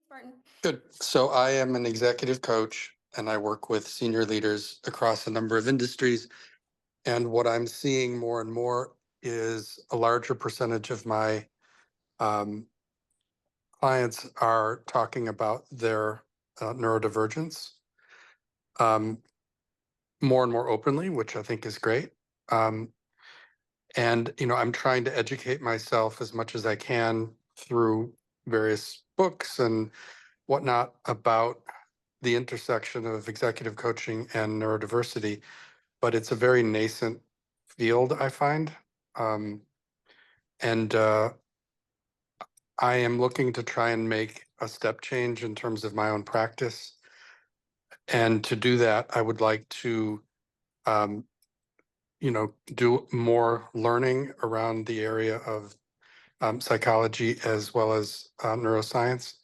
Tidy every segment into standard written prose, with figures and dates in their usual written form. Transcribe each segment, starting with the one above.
Martin. Good. So I am an executive coach and I work with senior leaders across a number of industries. And what I'm seeing more and more is a larger percentage of my um, clients are talking about their neurodivergence um, more and more openly, which I think is great. Um, and I'm trying to educate myself as much as I can through various books and whatnot about the intersection of executive coaching and neurodiversity, but it's a very nascent field, I find. Um, and I am looking to try and make a step change in terms of my own practice. And to do that, I would like to, um, do more learning around the area of psychology as well as neuroscience.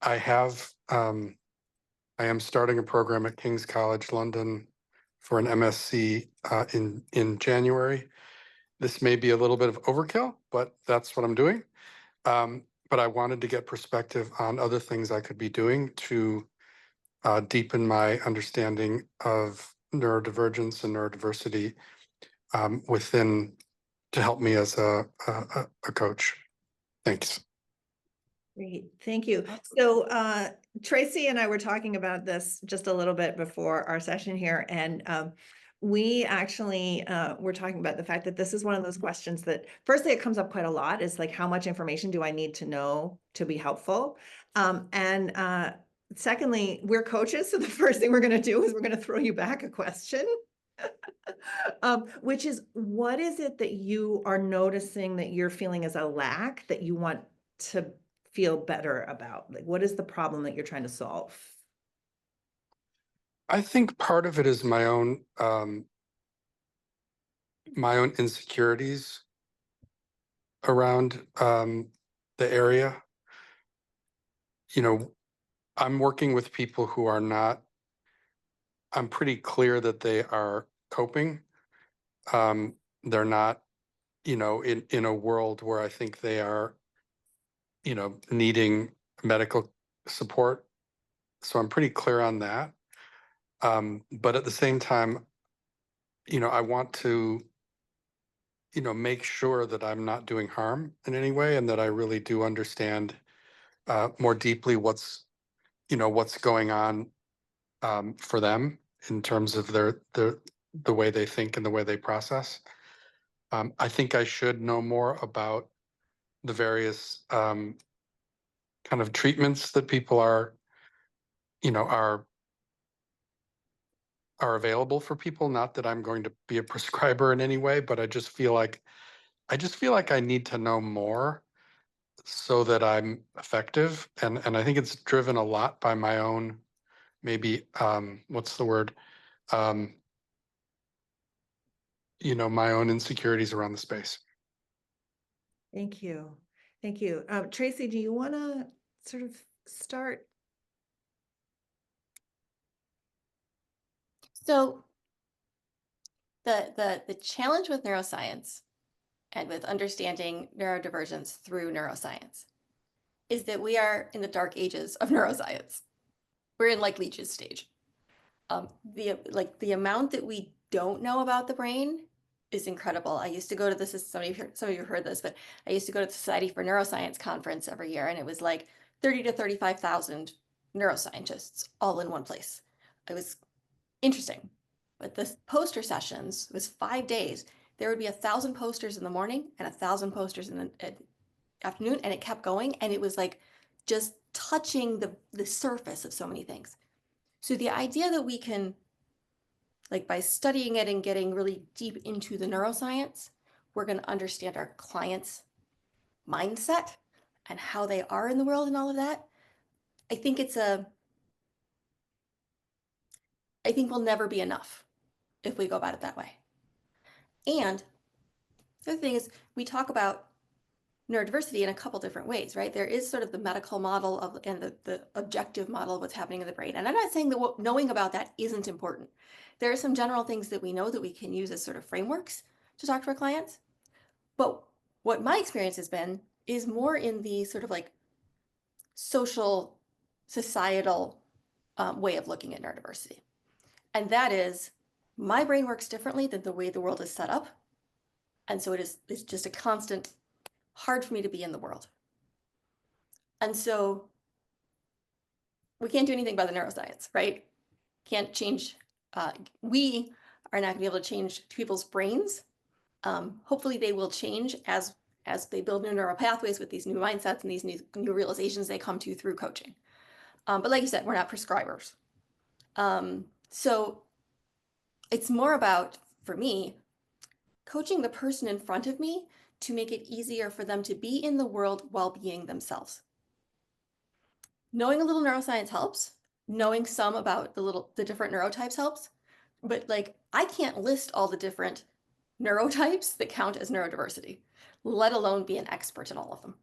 I have I am starting a program at King's College London for an MSc in January. This may be a little bit of overkill, but that's what I'm doing. But I wanted to get perspective on other things I could be doing to deepen my understanding of neurodivergence and neurodiversity within to help me as a coach. Thanks. Great, thank you. So Tracy and I were talking about this just a little bit before our session here, and we actually were talking about the fact that this is one of those questions that, firstly, it comes up quite a lot. Is like, how much information do I need to know to be helpful? And secondly, we're coaches, so the first thing we're going to do is we're going to throw you back a question. Which is, what is it that you are noticing that you're feeling as a lack that you want to feel better about? Like, what is the problem that you're trying to solve? I think part of it is my own insecurities around the area. I'm working with people who are not, I'm pretty clear that they are coping. They're not, in a world where I think they are, needing medical support. So I'm pretty clear on that. But at the same time, I want to, make sure that I'm not doing harm in any way and that I really do understand more deeply what's going on for them in terms of the way they think and the way they process. I think I should know more about the various kind of treatments that people are, you know, are available for people. Not that I'm going to be a prescriber in any way, but I just feel like I need to know more so that I'm effective. And I think it's driven a lot by my own, maybe what's the word? Um, my own insecurities around the space. Thank you. Thank you. Tracy, do you want to sort of start? So the challenge with neuroscience and with understanding neurodivergence through neuroscience is that we are in the dark ages of neuroscience. We're in like Leach's stage. The amount that we don't know about the brain is incredible. I used to go to this, some of you heard this, but I used to go to the Society for Neuroscience conference every year, and it was like 30 to 35,000 neuroscientists all in one place. It was interesting. But the poster sessions was 5 days. There would be 1,000 posters in the morning and 1,000 posters in the afternoon, and it kept going. And it was like just touching the surface of so many things. So the idea that we can, like by studying it and getting really deep into the neuroscience, we're going to understand our clients' mindset and how they are in the world and all of that. I think we'll never be enough if we go about it that way. And the other thing is, we talk about neurodiversity in a couple different ways, right? There is sort of the medical model and the objective model of what's happening in the brain. And I'm not saying that knowing about that isn't important. There are some general things that we know that we can use as sort of frameworks to talk to our clients. But what my experience has been is more in the sort of like social societal way of looking at neurodiversity. And that is, my brain works differently than the way the world is set up. And so it's just a constant, hard for me to be in the world. And so we can't do anything about the neuroscience, right? Can't change, we are not gonna be able to change people's brains. Hopefully they will change as they build new neural pathways with these new mindsets and these new realizations they come to through coaching. But like you said, we're not prescribers. So it's more about, for me, coaching the person in front of me to make it easier for them to be in the world while being themselves. Knowing a little neuroscience helps. Knowing some about the different neurotypes helps. But like, I can't list all the different neurotypes that count as neurodiversity, let alone be an expert in all of them.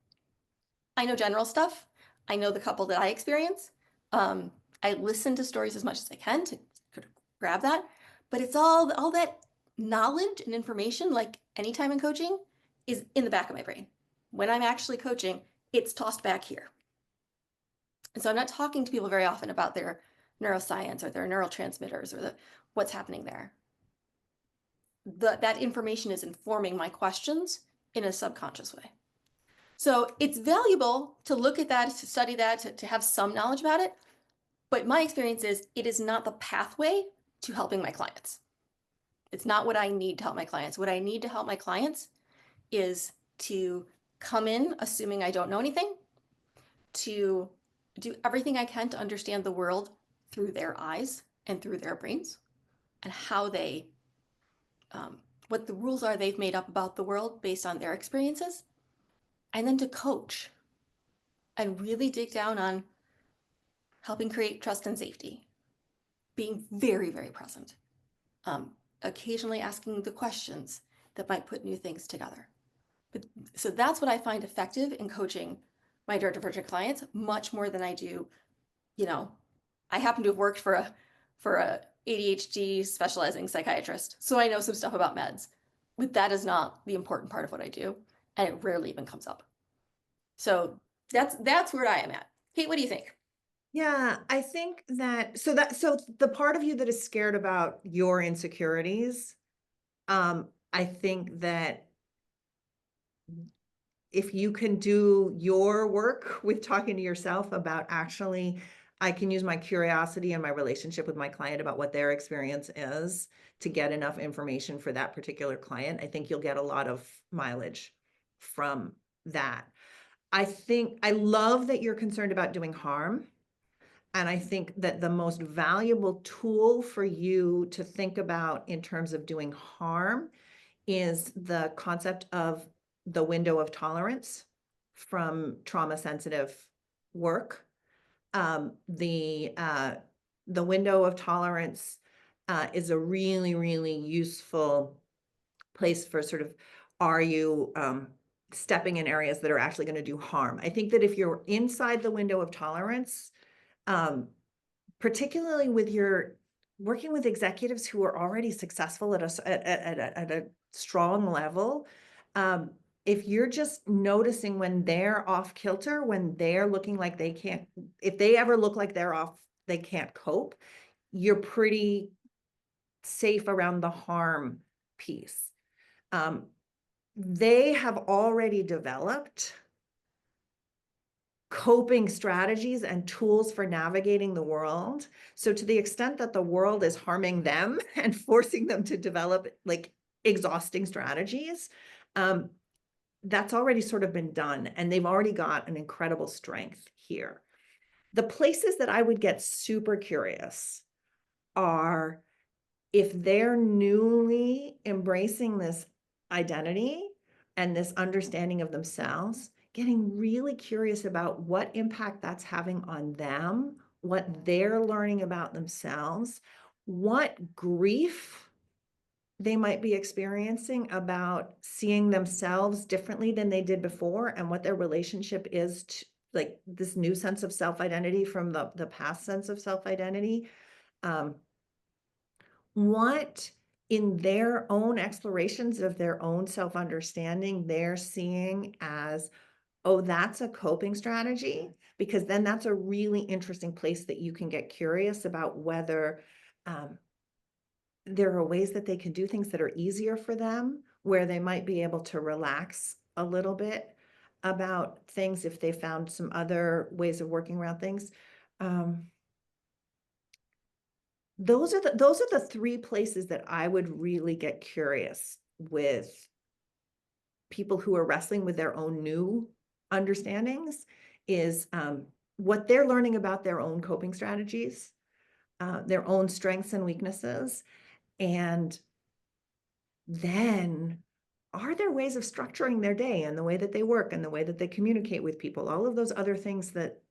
I know general stuff. I know the couple that I experience. I listen to stories as much as I can to grab that, but it's all that knowledge and information, like anytime in coaching, is in the back of my brain. When I'm actually coaching, it's tossed back here. And so I'm not talking to people very often about their neuroscience or their neurotransmitters or what's happening there. That information is informing my questions in a subconscious way. So it's valuable to look at that, to study that, to have some knowledge about it. But my experience is it is not the pathway to helping my clients. It's not what I need to help my clients. What I need to help my clients is to come in assuming I don't know anything, to do everything I can to understand the world through their eyes and through their brains, and how they, what the rules are they've made up about the world based on their experiences, and then to coach and really dig down on helping create trust and safety, being very, very present, occasionally asking the questions that might put new things together. But, so that's what I find effective in coaching my neurodivergent clients, much more than I do, I happen to have worked for a ADHD specializing psychiatrist, so I know some stuff about meds, but that is not the important part of what I do, and it rarely even comes up. So that's where I am at. Kate, what do you think? Yeah, I think that, so the part of you that is scared about your insecurities, I think that if you can do your work with talking to yourself about actually, I can use my curiosity and my relationship with my client about what their experience is to get enough information for that particular client, I think you'll get a lot of mileage from that. I love that you're concerned about doing harm. And I think that the most valuable tool for you to think about in terms of doing harm is the concept of the window of tolerance from trauma sensitive work. The window of tolerance is a really, really useful place for sort of, are you stepping in areas that are actually going to do harm? I think that if you're inside the window of tolerance, particularly with your working with executives who are already successful at a strong level, if you're just noticing when they're off kilter, when they're looking like they can't, if they ever look like they can't cope, you're pretty safe around the harm piece. They have already developed coping strategies and tools for navigating the world. So to the extent that the world is harming them and forcing them to develop like exhausting strategies, that's already sort of been done, and they've already got an incredible strength here. The places that I would get super curious are if they're newly embracing this identity and this understanding of themselves, getting really curious about what impact that's having on them, what they're learning about themselves, what grief they might be experiencing about seeing themselves differently than they did before, and what their relationship is to like this new sense of self-identity from the past sense of self-identity. What in their own explorations of their own self-understanding they're seeing as oh, that's a coping strategy, because then that's a really interesting place that you can get curious about whether there are ways that they can do things that are easier for them, where they might be able to relax a little bit about things if they found some other ways of working around things. Those are the three places that I would really get curious with people who are wrestling with their own new understandings, is what they're learning about their own coping strategies, their own strengths and weaknesses, and then are there ways of structuring their day and the way that they work and the way that they communicate with people, all of those other things that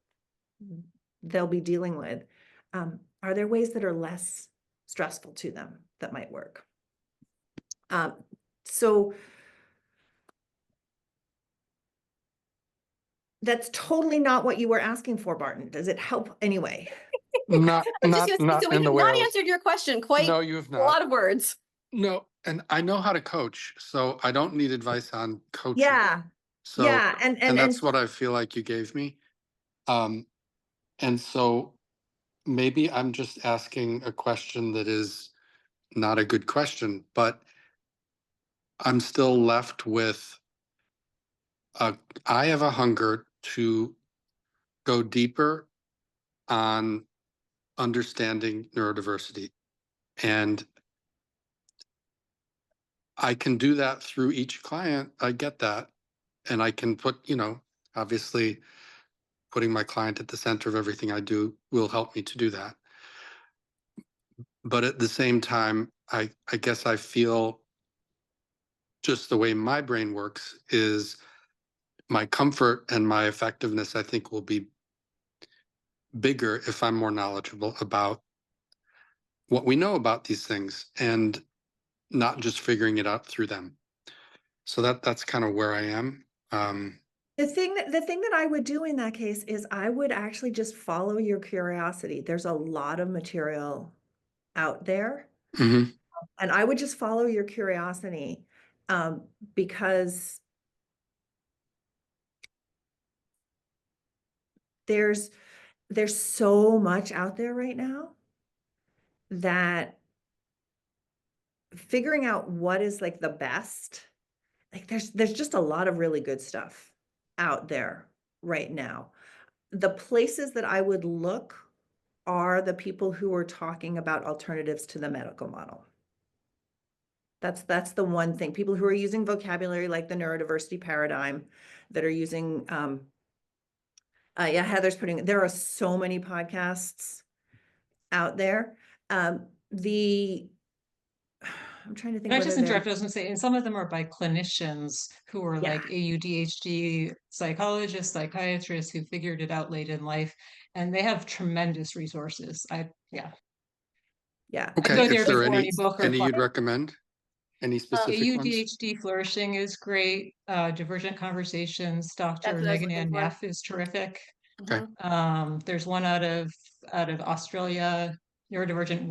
they'll be dealing with. Are there ways that are less stressful to them that might work? So that's totally not what you were asking for, Barton. Does it help anyway? Not, I was just gonna say, not so we in the have way I not was. answered your question quite No, you have a not. lot of words. No, and I know how to coach, so I don't need advice on coaching. Yeah. So, Yeah. and that's what I feel like you gave me. And so maybe I'm just asking a question that is not a good question, but I'm still left with I have a hunger to go deeper on understanding neurodiversity. And I can do that through each client. I get that. And I can put, obviously putting my client at the center of everything I do will help me to do that. But at the same time, I guess I feel just the way my brain works is my comfort and my effectiveness, I think, will be bigger if I'm more knowledgeable about what we know about these things and not just figuring it out through them. So that's kind of where I am. The thing that I would do in that case is I would actually just follow your curiosity. There's a lot of material out there, Mhm. and I would just follow your curiosity, because there's so much out there right now that figuring out what is like the best, like there's just a lot of really good stuff out there right now. The places that I would look are the people who are talking about alternatives to the medical model. That's the one thing. People who are using vocabulary like the neurodiversity paradigm, that are using, yeah, Heather's putting, there are so many podcasts out there. I'm trying to think Can I whether just they're, interrupt? I was going to say, and some of them are by clinicians who are yeah, like AUDHD psychologists, psychiatrists who figured it out late in life, and they have tremendous resources. yeah. I'd Okay, go is there there before any book or any class. you'd recommend? Any specific ones? AUDHD Flourishing is great. Divergent Conversations, That's Dr. what I was Megan looking Ann for. Neff is terrific. Okay. There's one out of Australia, Neurodivergent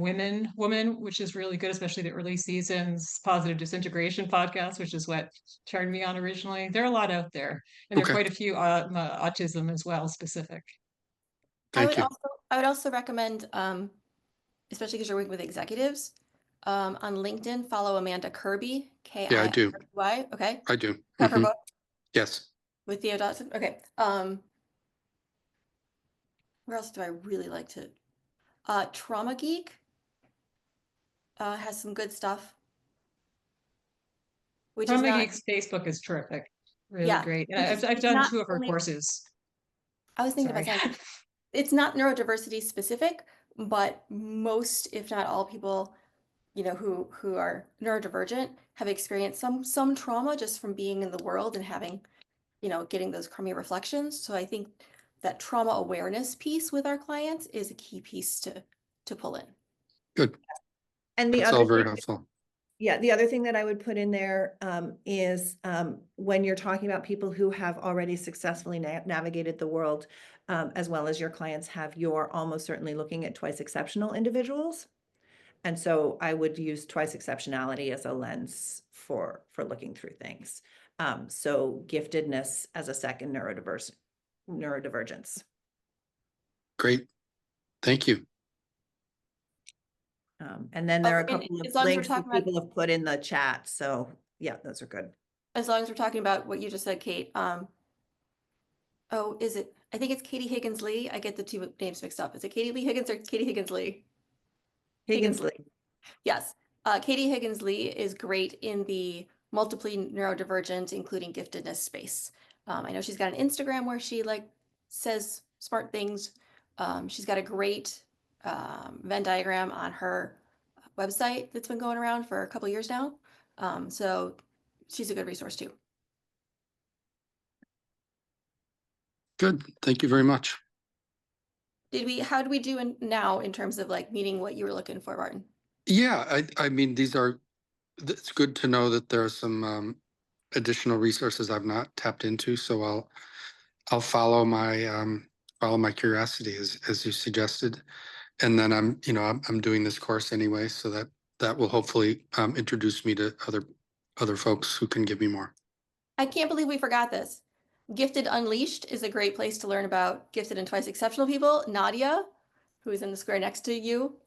Woman, which is really good, especially the early seasons. Positive Disintegration podcast, which is what turned me on originally. There are a lot out there, and there are Okay. quite a few autism as well specific. Thank you. I would also recommend, especially because you're working with executives, on LinkedIn, follow Amanda Kirby, Yeah, I do. Kirby. Okay. I do. Have her Mhm. book Yes. with Theo Dodson. Okay. Where else do I really like to? Trauma Geek has some good stuff, which is Trauma not, Geek's Facebook is terrific, really yeah, great. And which I've is I've done not 2 of her only, courses. I was thinking about Sorry. saying, it's not neurodiversity specific, but most, if not all people, who are neurodivergent have experienced some trauma just from being in the world and having, getting those crummy reflections. So I think that trauma awareness piece with our clients is a key piece to pull in. Good. And the That's other all very thing, helpful. yeah, the other thing that I would put in there is when you're talking about people who have already successfully navigated the world, as well as your clients have, you're almost certainly looking at twice exceptional individuals. And so I would use twice exceptionality as a lens for looking through things. So giftedness as a second neurodivergence. Great. Thank you. And then there are a And couple of as long as we're links that talking about- people have put in the chat. So yeah, those are good. As long as we're talking about what you just said, Kate. Oh, is it? I think it's Katie Higgins Lee. I get the two names mixed up. Is it Katie Lee Higgins or Katie Higgins Lee? Higgins-Lee. Yes. Katie Higgins Lee is great in the multiply neurodivergent, including giftedness space. I know she's got an Instagram where she like says smart things. She's got a great Venn diagram on her website that's been going around for a couple years now. So she's a good resource too. Good. Thank you very much. How do we do now in terms of like meeting what you were looking for, Martin? Yeah, I mean, it's good to know that there are some additional resources I've not tapped into. So I'll follow my curiosity as you suggested. And then I'm doing this course anyway, so that will hopefully introduce me to other folks who can give me more. I can't believe we forgot this. Gifted Unleashed is a great place to learn about gifted and twice exceptional people. Nadia, who is in the square next to you,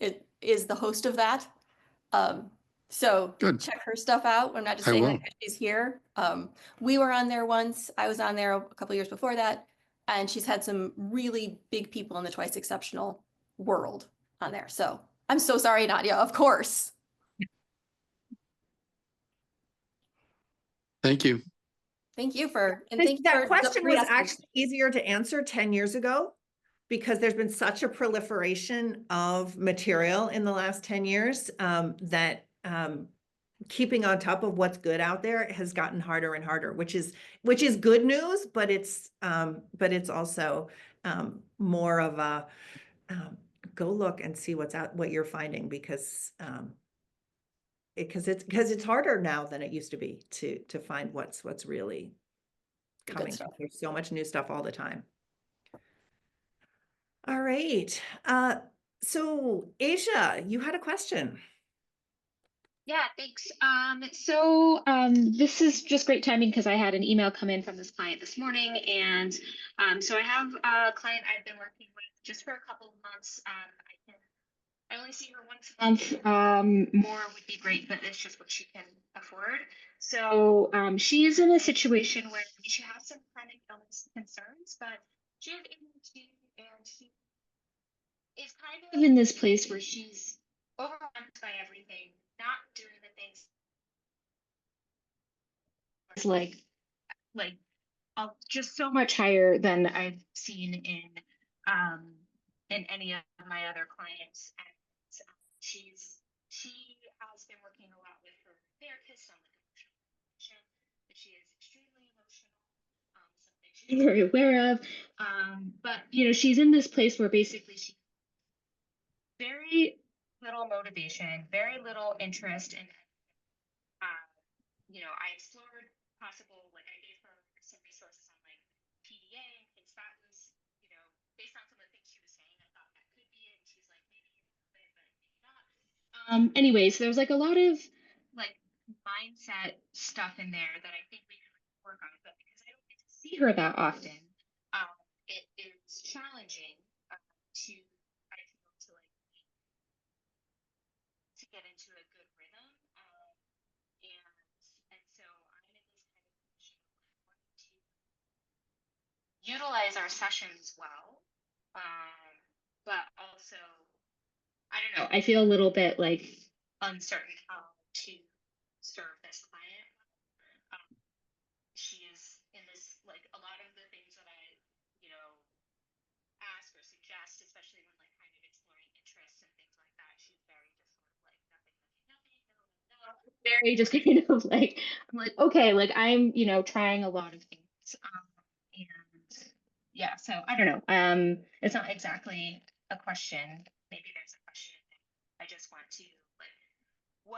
is the host of that. So Good. check her stuff out. I'm not just I saying will. that 'cause she's here. We were on there once. I was on there a couple years before that, and she's had some really big people in the twice exceptional world on there. So I'm so sorry, Nadia. Of course. Thank you. Thank you for That question was re-asking. actually easier to answer 10 years ago because there's been such a proliferation of material in the last 10 years that keeping on top of what's good out there has gotten harder and harder, which is good news, but it's also more of a go look and see what you're finding because it's harder now than it used to be to find what's really Good coming. stuff. There's so much new stuff all the time. All right. So Asia, you had a question. Yeah, thanks. This is just great timing because I had an email come in from this client this morning, and so I have a client I've been working with just for a couple of months. I only see her once a month. More would be great, but it's just what she can afford. So she is in a situation where she has some chronic illness concerns, but she has ADHD, and she is kind of in this place where she's overwhelmed by everything, not doing the things like just so much higher than I've seen in any of my other clients. And she has been working a lot with her therapist on like emotional regulation, but she is extremely emotional, something she's very aware of. But she's in this place where basically she very little motivation, very little interest in I explored possible, like I gave her some resources on like PDA in case that was, based on some of the things she was saying, I thought that could be it. And she's like, maybe a little bit, but maybe not. Anyways, there's like a lot of like mindset stuff in there that I think we can work on, but because I don't get to see her that often, it is challenging to try to like to get into a good rhythm. And so I'm in this kind of position where I want to utilize our sessions well, but also, I don't know, I feel a little bit like uncertain how to serve this client. She is in this, like a lot of the things that I, ask or suggest, especially when like kind of exploring interests and things like that, she's very just sort of like nothing, no. Very just kind of like, I'm like, okay, like I'm, trying a lot of things. And yeah, so I don't know. It's not exactly a question. Maybe there's a question. I just want to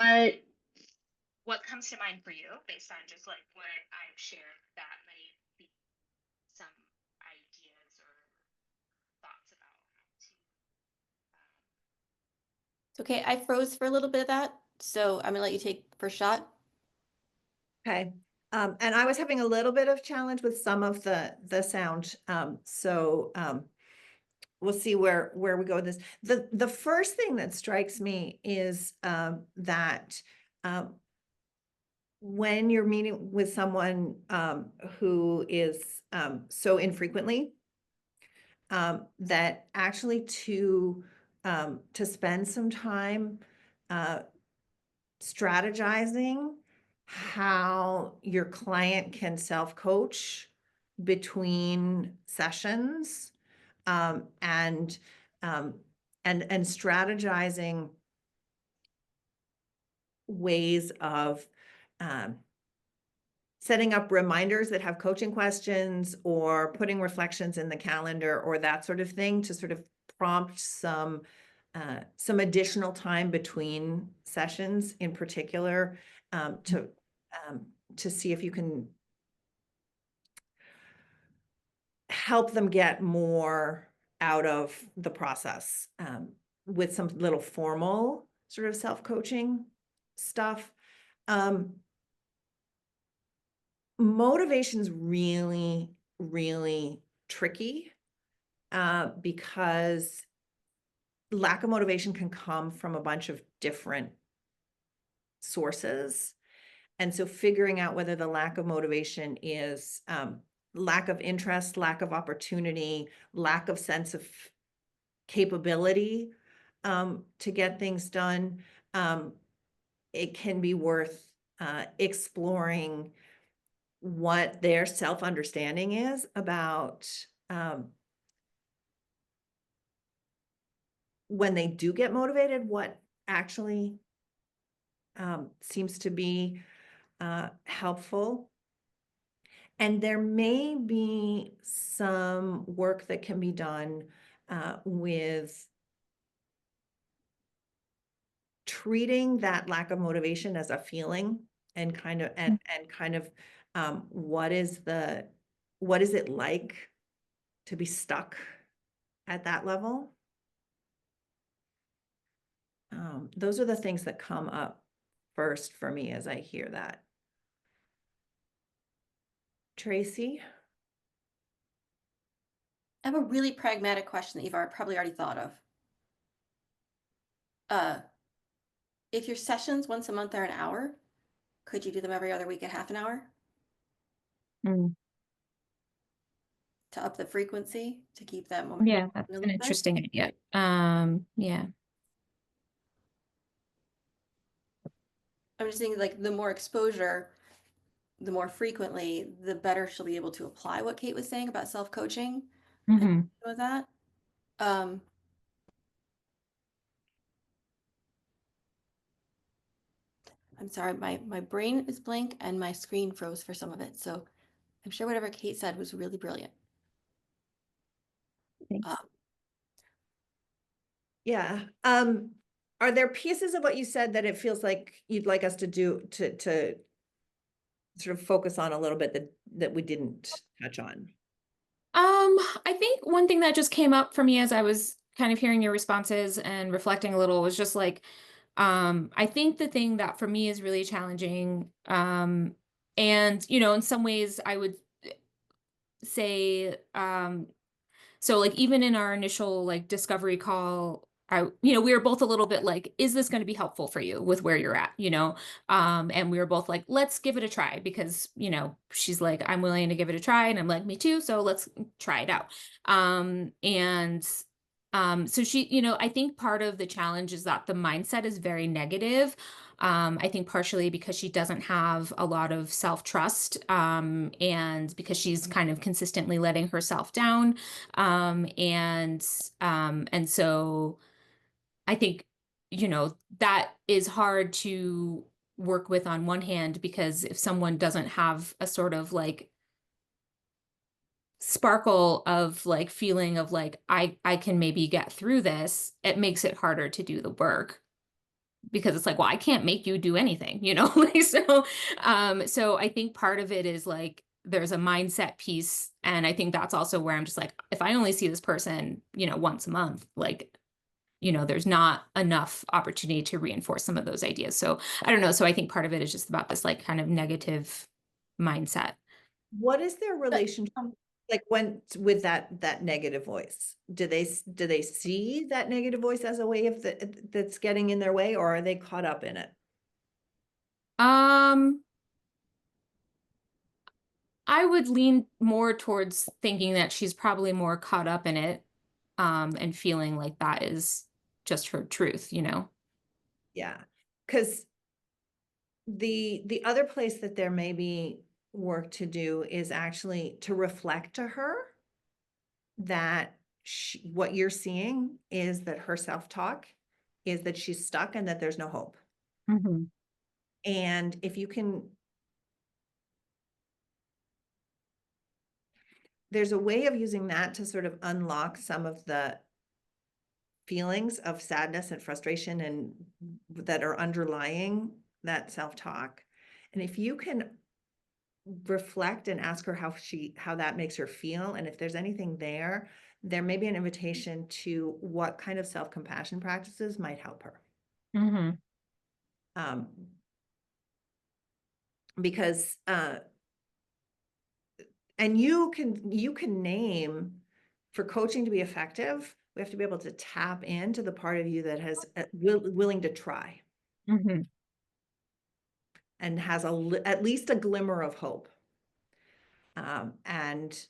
like, what comes to mind for you based on just like what I've shared that might be some ideas or thoughts about how to. Okay, I froze for a little bit of that, so I'm gonna let you take first shot. Okay. And I was having a little bit of challenge with some of the sound. We'll see where we go with this. The first thing that strikes me is that when you're meeting with someone who is so infrequently, that actually to spend some time strategizing how your client can self-coach between sessions, and strategizing ways of setting up reminders that have coaching questions, or putting reflections in the calendar, or that sort of thing, to sort of prompt some additional time between sessions, in particular, to see if you can help them get more out of the process, with some little formal sort of self-coaching stuff. Motivation's really, really tricky, because lack of motivation can come from a bunch of different sources. And so figuring out whether the lack of motivation is lack of interest, lack of opportunity, lack of sense of capability to get things done, it can be worth exploring what their self-understanding is about when they do get motivated, what actually seems to be helpful. And there may be some work that can be done with treating that lack of motivation as a feeling, and kind of what is it like to be stuck at that level. Those are the things that come up first for me as I hear that. Tracy? I have a really pragmatic question that you've probably already thought of. If your sessions once a month are an hour, could you do them every other week at half an hour Mm. to up the frequency, to keep that more? Yeah, that's an interesting idea. Yeah. I'm just thinking, like, the more exposure, the more frequently, the better she'll be able to apply what Kate was saying about self-coaching. Mm-hmm. With that. I'm sorry, my brain is blank and my screen froze for some of it. So I'm sure whatever Kate said was really brilliant. Thanks. Yeah. Are there pieces of what you said that it feels like you'd like us to do to sort of focus on a little bit that we didn't touch on? I think one thing that just came up for me as I was kind of hearing your responses and reflecting a little was just like, I think the thing that for me is really challenging, and, you know, in some ways I would say, so like even in our initial like discovery call, we were both a little bit like, is this going to be helpful for you with where you're at, and we were both like, let's give it a try, because, she's like, I'm willing to give it a try. And I'm like, me too. So let's try it out. So she, I think part of the challenge is that the mindset is very negative. I think partially because she doesn't have a lot of self-trust, and because she's kind of consistently letting herself down. And so I think, that is hard to work with on one hand, because if someone doesn't have a sort of like sparkle of like feeling of like, I can maybe get through this, it makes it harder to do the work. Because it's like, well, I can't make you do anything, like, so I think part of it is like, there's a mindset piece. And I think that's also where I'm just like, if I only see this person, once a month, like, there's not enough opportunity to reinforce some of those ideas. So I don't know. So I think part of it is just about this like kind of negative mindset. What is their relationship like when with that negative voice? Do they see that negative voice as a way of that's getting in their way, or are they caught up in it? I would lean more towards thinking that she's probably more caught up in it, and feeling like that is just her truth, you know? Yeah, because the other place that there may be work to do is actually to reflect to her that what you're seeing is that her self-talk is that she's stuck and that there's no hope. Mhm. And if you can, there's a way of using that to sort of unlock some of the feelings of sadness and frustration and that are underlying that self-talk. And if you can reflect and ask her how that makes her feel, and if there's anything there, there may be an invitation to what kind of self-compassion practices might help her. Mhm. Because and you can name, for coaching to be effective, we have to be able to tap into the part of you that has willing to try Mhm. and has at least a glimmer of hope. And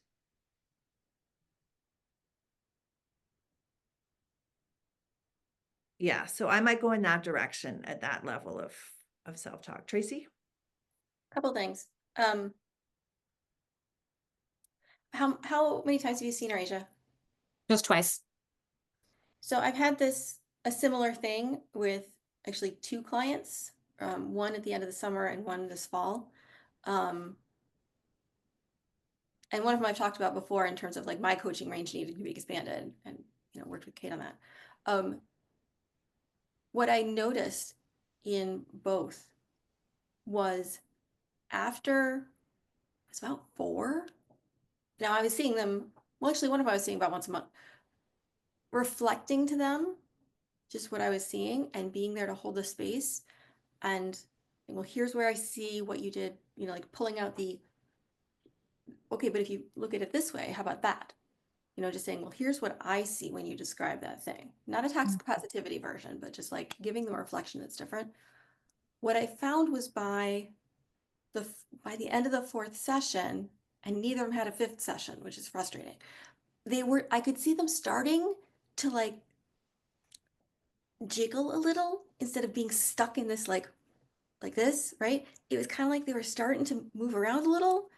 yeah, so I might go in that direction at that level of self-talk. Tracy? Couple things. How many times have you seen her, Asia? Just twice. So I've had a similar thing with actually two clients, one at the end of the summer and one this fall. And one of them I've talked about before in terms of like my coaching range needed to be expanded, and worked with Kate on that. What I noticed in both was after it's about 4. Now I was seeing them, well, actually one of them I was seeing about once a month, reflecting to them just what I was seeing and being there to hold the space and, well, here's where I see what you did, like pulling out okay, but if you look at it this way, how about that? Just saying, well, here's what I see when you describe that thing. Not a toxic positivity version, but just like giving them a reflection that's different. What I found was by the end of the 4th session, and neither of them had a 5th session, which is frustrating. I could see them starting to like jiggle a little instead of being stuck in this like this, right? It was kind of like they were starting to move around a little,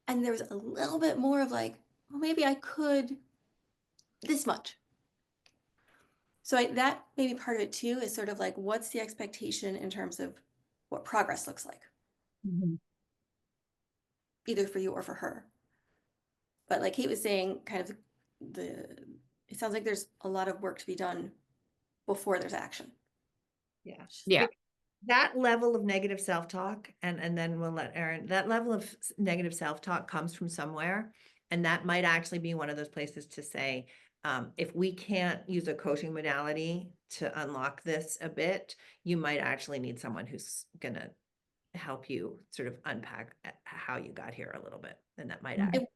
and there was a little bit more of like, well, maybe I could this much. So that may be part of it too, is sort of like, what's the expectation in terms of what progress looks like, either for you or for her. But like Kate was saying, kind of it sounds like there's a lot of work to be done before there's action. Yeah. Yeah. That level of negative self-talk, and then we'll let Erin, that level of negative self-talk comes from somewhere. And that might actually be one of those places to say, if we can't use a coaching modality to unlock this a bit, you might actually need someone who's going to help you sort of unpack how you got here a little bit. And that might actually.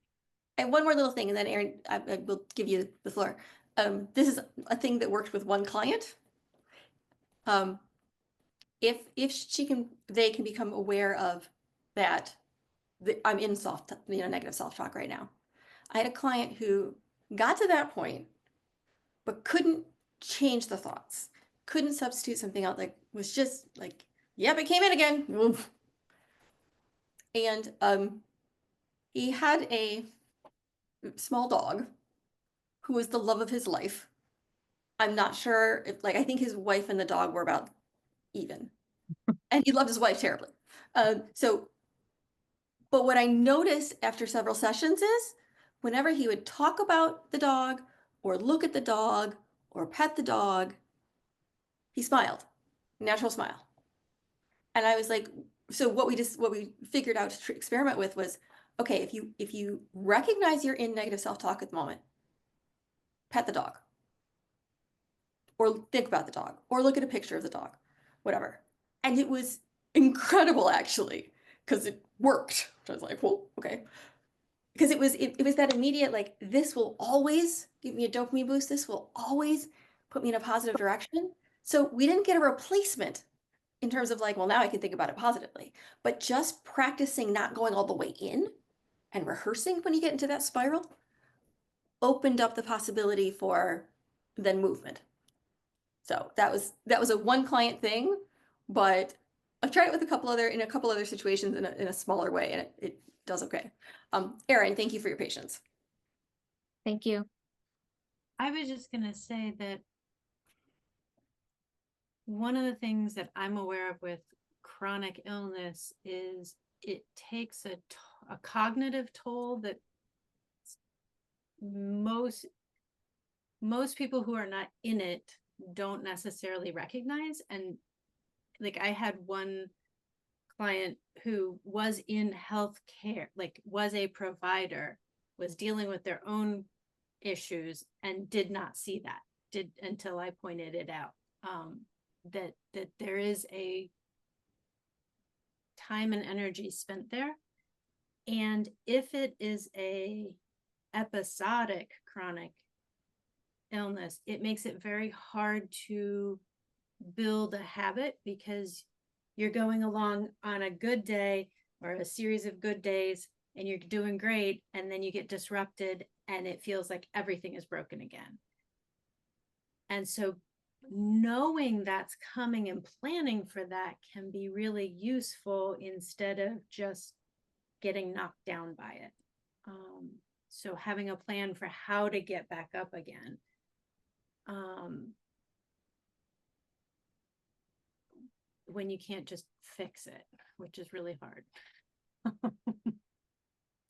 And one more little thing, and then Erin, I will give you the floor. This is a thing that worked with one client. If they can become aware of that, I'm in negative self-talk right now. I had a client who got to that point, but couldn't change the thoughts, couldn't substitute something out, like was just like, yep, it came in again. Oof. And he had a small dog who was the love of his life. I'm not sure if, I think his wife and the dog were about even, and he loved his wife terribly. But what I noticed after several sessions is whenever he would talk about the dog or look at the dog or pet the dog, he smiled, natural smile. And I was like, so what we figured out to experiment with was, okay, if you recognize you're in negative self-talk at the moment, pet the dog or think about the dog or look at a picture of the dog, whatever. And it was incredible, actually, because it worked. So I was like, well, okay. Because it was that immediate, like, this will always give me a dopamine boost. This will always put me in a positive direction. So we didn't get a replacement in terms of like, well, now I can think about it positively, but just practicing not going all the way in and rehearsing when you get into that spiral opened up the possibility for then movement. So that was a one client thing, but I've tried it with in a couple other situations in a smaller way, and it does okay. Erin, thank you for your patience. Thank you. I was just gonna say that one of the things that I'm aware of with chronic illness is it takes a cognitive toll that most people who are not in it don't necessarily recognize. And like, I had one client who was in healthcare, like was a provider, was dealing with their own issues and did not see that until I pointed it out. That there is a time and energy spent there. And if it is a episodic chronic illness, it makes it very hard to build a habit, because you're going along on a good day or a series of good days and you're doing great, and then you get disrupted and it feels like everything is broken again. And so knowing that's coming and planning for that can be really useful instead of just getting knocked down by it. So having a plan for how to get back up again. When you can't just fix it, which is really hard.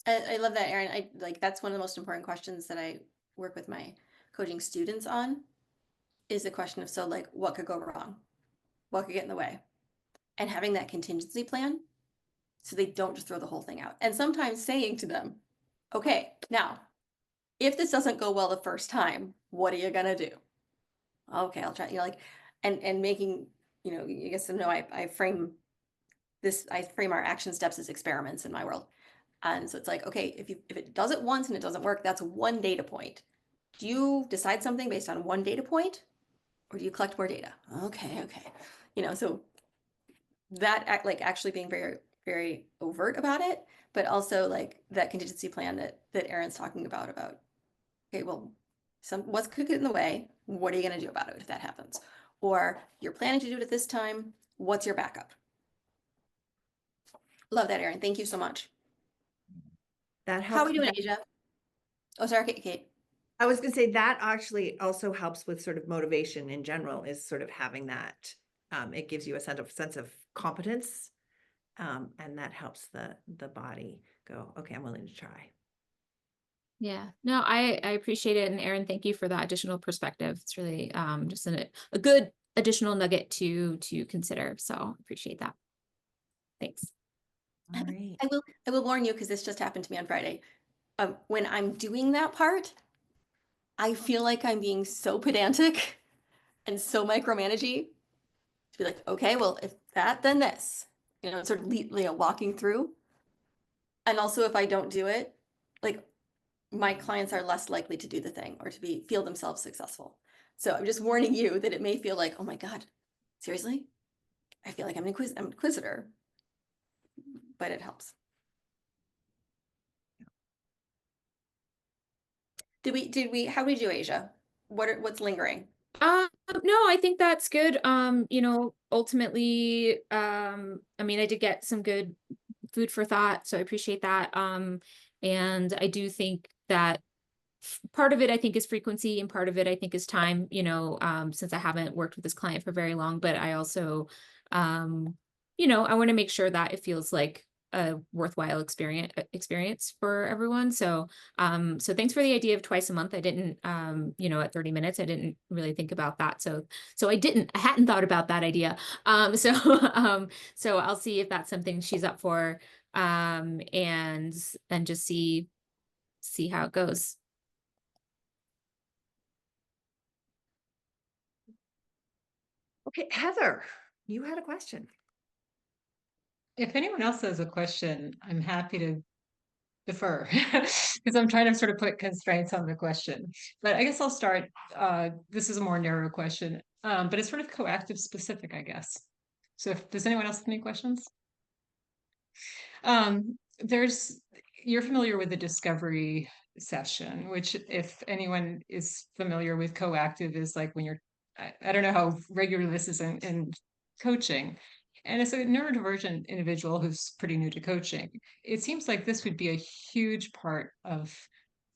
I love that, Erin. I like, that's one of the most important questions that I work with my coaching students on, is the question of, so like, what could go wrong? What could get in the way? And having that contingency plan so they don't just throw the whole thing out. And sometimes saying to them, okay, now, if this doesn't go well the first time, what are you gonna do? Okay, I'll try, like, and making, you guys know, I frame our action steps as experiments in my world. And so it's like, okay, if it does it once and it doesn't work, that's one data point. Do you decide something based on one data point, or do you collect more data? Okay. So that like actually being very, very overt about it, but also like that contingency plan that Erin's talking about, okay, well, what's could get in the way? What are you going to do about it if that happens? Or you're planning to do it at this time. What's your backup? Love that, Erin. Thank you so much. That How are helps. we doing, Asia? Oh, sorry, Kate. I was gonna say that actually also helps with sort of motivation in general, is sort of having that, it gives you a sense of competence. And that helps the body go, okay, I'm willing to try. Yeah, no, I appreciate it. And Erin, thank you for that additional perspective. It's really just a good additional nugget to consider. So appreciate that. Thanks. All right. I will warn you, because this just happened to me on Friday. When I'm doing that part, I feel like I'm being so pedantic and so micromanagey to be like, okay, well, if that, then this, sort of walking through. And also, if I don't do it, like, my clients are less likely to do the thing or to feel themselves successful. So I'm just warning you that it may feel like, oh my God, seriously? I feel like I'm an inquisitor, but it helps. How did we do, Asia? What's lingering? No, I think that's good. Ultimately, I mean, I did get some good food for thought, so I appreciate that. And I do think that part of it, I think, is frequency, and part of it, I think, is time, since I haven't worked with this client for very long, but I also, I want to make sure that it feels like a worthwhile experience for everyone. So thanks for the idea of twice a month. I didn't, at 30 minutes, I didn't really think about that. So I hadn't thought about that idea. So I'll see if that's something she's up for, and just see how it goes. Okay, Heather, you had a question. If anyone else has a question, I'm happy to defer because I'm trying to sort of put constraints on the question. But I guess I'll start. This is a more narrow question, but it's sort of coactive specific, I guess. So does anyone else have any questions? You're familiar with the discovery session, which if anyone is familiar with coactive is like when I don't know how regular this is in coaching. And as a neurodivergent individual who's pretty new to coaching, it seems like this would be a huge part of,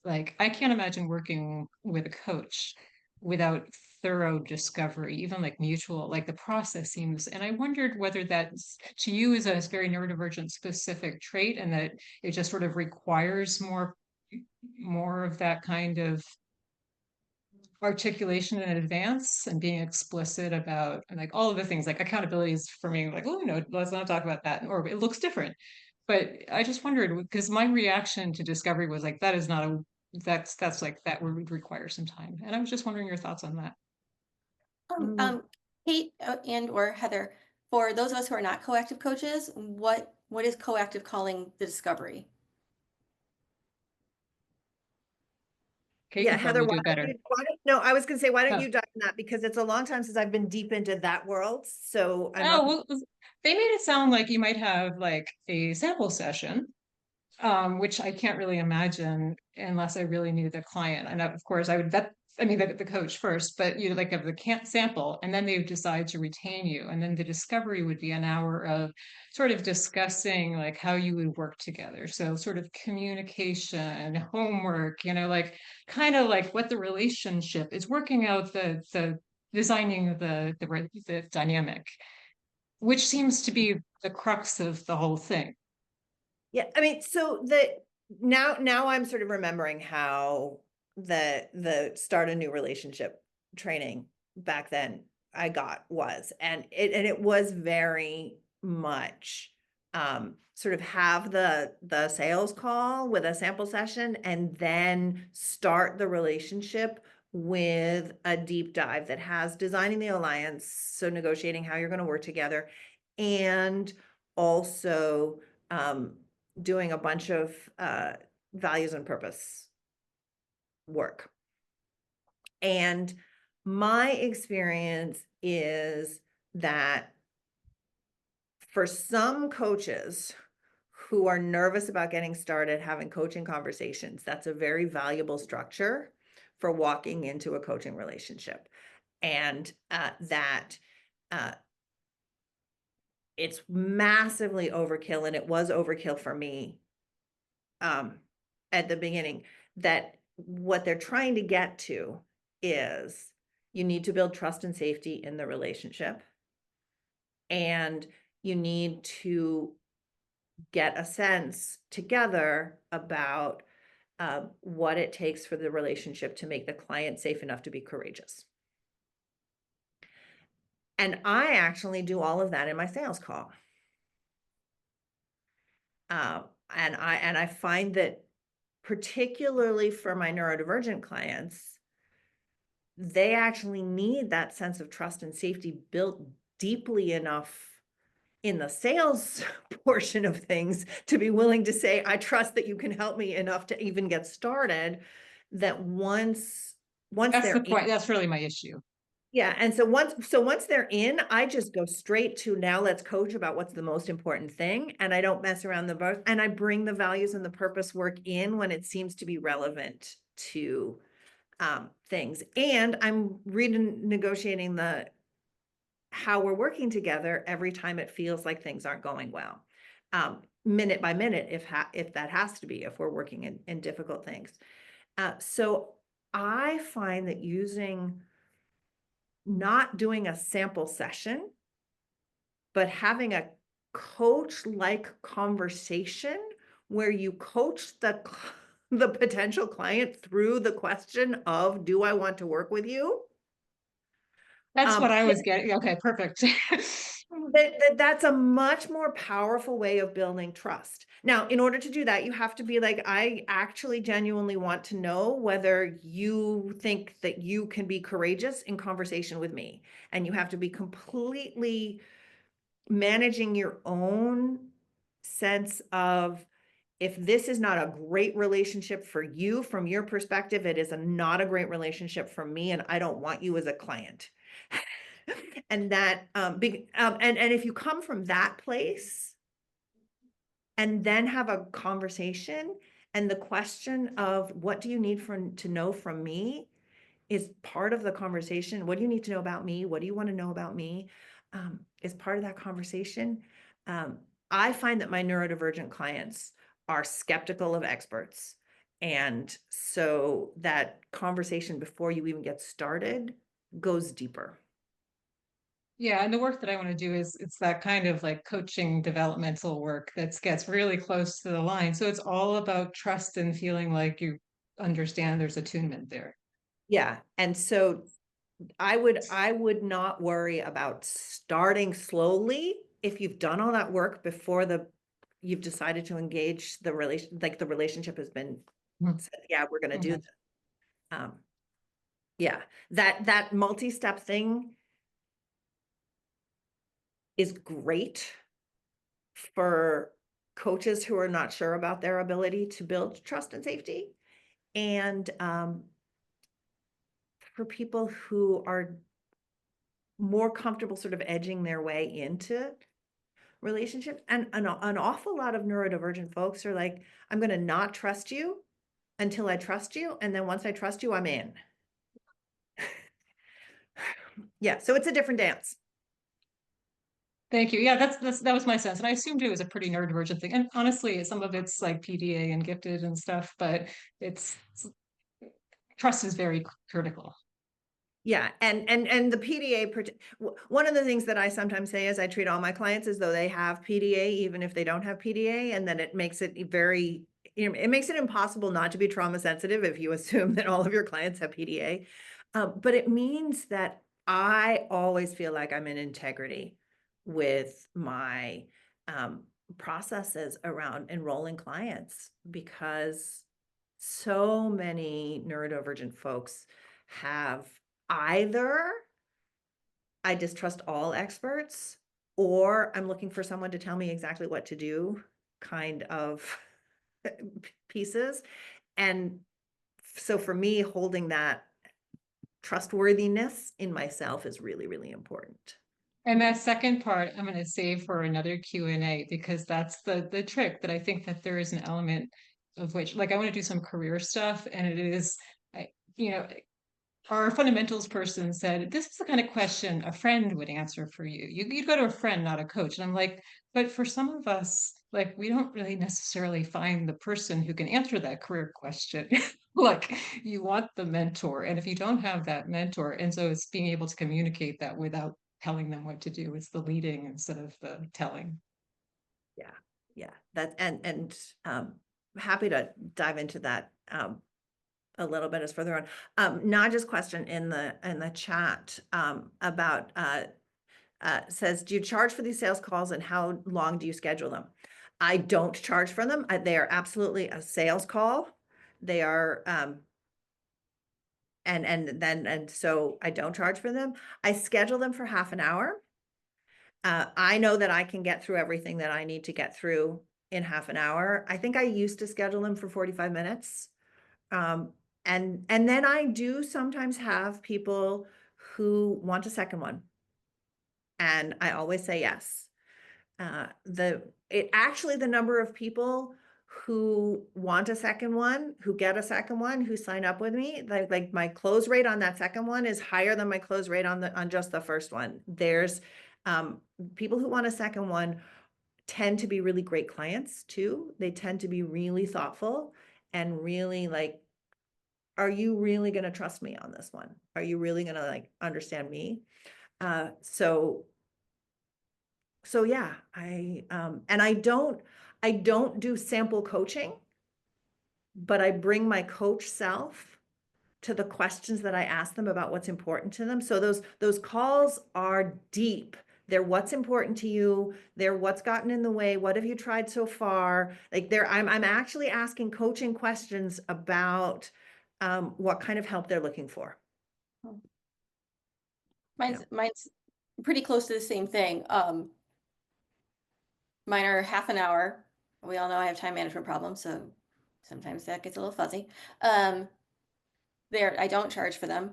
like, I can't imagine working with a coach without thorough discovery, even like mutual, like the process seems. And I wondered whether that's to you is a very neurodivergent specific trait and that it just sort of requires more of that kind of articulation in advance and being explicit about like all of the things like accountability is for me like, oh no, let's not talk about that, or it looks different. But I just wondered because my reaction to discovery was like, that is not a that's like that would require some time. And I was just wondering your thoughts on that. Kate and or Heather, for those of us who are not coactive coaches, what is coactive calling the discovery? Kate Yeah, can Heather, probably do it better. no, I was gonna say, why don't Oh. you dive in that? Because it's a long time since I've been deep into that world, so I'm Oh, not. well, they made it sound like you might have like a sample session, which I can't really imagine unless I really knew the client. And of course, I mean, the coach first, but you like have the can't sample, and then they would decide to retain you. And then the discovery would be an hour of sort of discussing like how you would work together. So sort of communication, homework, like kind of like what the relationship is, working out the designing the dynamic, which seems to be the crux of the whole thing. Yeah, I mean, so now I'm sort of remembering how the start a new relationship training back then I got was, and it was very much sort of have the sales call with a sample session and then start the relationship with a deep dive that has designing the alliance, so negotiating how you're going to work together, and also doing a bunch of values and purpose work. And my experience is that for some coaches who are nervous about getting started having coaching conversations, that's a very valuable structure for walking into a coaching relationship. And that it's massively overkill, and it was overkill for me at the beginning, that what they're trying to get to is you need to build trust and safety in the relationship, and you need to get a sense together about what it takes for the relationship to make the client safe enough to be courageous. And I actually do all of that in my sales call. And I find that particularly for my neurodivergent clients, they actually need that sense of trust and safety built deeply enough in the sales portion of things to be willing to say, I trust that you can help me enough to even get started, that once That's they're the point. in, That's really my issue. yeah. And so once they're in, I just go straight to, now let's coach about what's the most important thing. And I don't mess around the boat, and I bring the values and the purpose work in when it seems to be relevant to things. And I'm negotiating how we're working together every time it feels like things aren't going well. Minute by minute, if that has to be, if we're working in difficult things. So I find that not doing a sample session, but having a coach-like conversation where you coach the potential client through the question of, do I want to work with you? That's what I was getting. Okay, perfect. That's a much more powerful way of building trust. Now, in order to do that, you have to be like, I actually genuinely want to know whether you think that you can be courageous in conversation with me. And you have to be completely managing your own sense of, if this is not a great relationship for you from your perspective, it is not a great relationship for me, and I don't want you as a client. And that, and if you come from that place and then have a conversation, and the question of what do you need to know from me is part of the conversation. What do you need to know about me? What do you want to know about me? Is part of that conversation. I find that my neurodivergent clients are skeptical of experts. And so that conversation before you even get started goes deeper. Yeah, and the work that I want to do is it's that kind of like coaching developmental work that gets really close to the line. So it's all about trust and feeling like you understand there's attunement there. Yeah. And so I would not worry about starting slowly if you've done all that work before you've decided to engage the relationship has been said, yeah, we're going to do this. Yeah, that multi-step thing is great for coaches who are not sure about their ability to build trust and safety, and for people who are more comfortable sort of edging their way into relationships. And an awful lot of neurodivergent folks are like, I'm going to not trust you until I trust you, and then once I trust you, I'm in. Yeah, so it's a different dance. Thank you. Yeah, that was my sense. And I assumed it was a pretty neurodivergent thing. And honestly, some of it's like PDA and gifted and stuff, but trust is very critical. Yeah, and the PDA, one of the things that I sometimes say is I treat all my clients as though they have PDA, even if they don't have PDA, and then it makes it it makes it impossible not to be trauma sensitive if you assume that all of your clients have PDA. But it means that I always feel like I'm in integrity with my processes around enrolling clients, because so many neurodivergent folks have either I distrust all experts, or I'm looking for someone to tell me exactly what to do kind of pieces. And so for me, holding that trustworthiness in myself is really, really important. And that second part, I'm going to save for another Q&A, because that's the trick that I think that there is an element of which, like, I want to do some career stuff, and it is, you know, our fundamentals person said, this is the kind of question a friend would answer for you. You'd go to a friend, not a coach. And I'm like, but for some of us, like, we don't really necessarily find the person who can answer that career question. Like, you want the mentor. And if you don't have that mentor, and so it's being able to communicate that without telling them what to do. It's the leading instead of the telling. Yeah. Yeah. That, and happy to dive into that a little bit as further on. Naja's question in the chat about says, do you charge for these sales calls, and how long do you schedule them? I don't charge for them. They are absolutely a sales call. They are and so I don't charge for them. I schedule them for half an hour. I know that I can get through everything that I need to get through in half an hour. I think I used to schedule them for 45 minutes. And then I do sometimes have people who want a second one, and I always say yes. The number of people who want a second one, who get a second one, who sign up with me, like my close rate on that second one is higher than my close rate on just the first one. There's people who want a second one tend to be really great clients too. They tend to be really thoughtful and really like, are you really going to trust me on this one? Are you really going to like understand me? So yeah, I don't do sample coaching, but I bring my coach self to the questions that I ask them about what's important to them. So those calls are deep. They're what's important to you. They're what's gotten in the way. What have you tried so far? Like I'm actually asking coaching questions about what kind of help they're looking for. Mine's pretty close to the same thing. Mine are half an hour. We all know I have time management problems, so sometimes that gets a little fuzzy. I don't charge for them.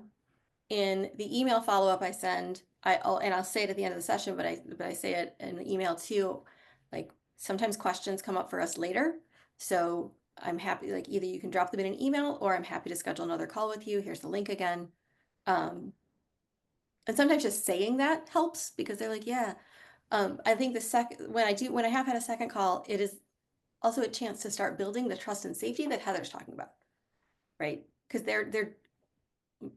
In the email follow-up I send, I'll say it at the end of the session, but I say it in the email too. Like sometimes questions come up for us later. So I'm happy, like either you can drop them in an email or I'm happy to schedule another call with you. Here's the link again. And sometimes just saying that helps because they're like, yeah. I think when I have had a second call, it is also a chance to start building the trust and safety that Heather's talking about, right? Because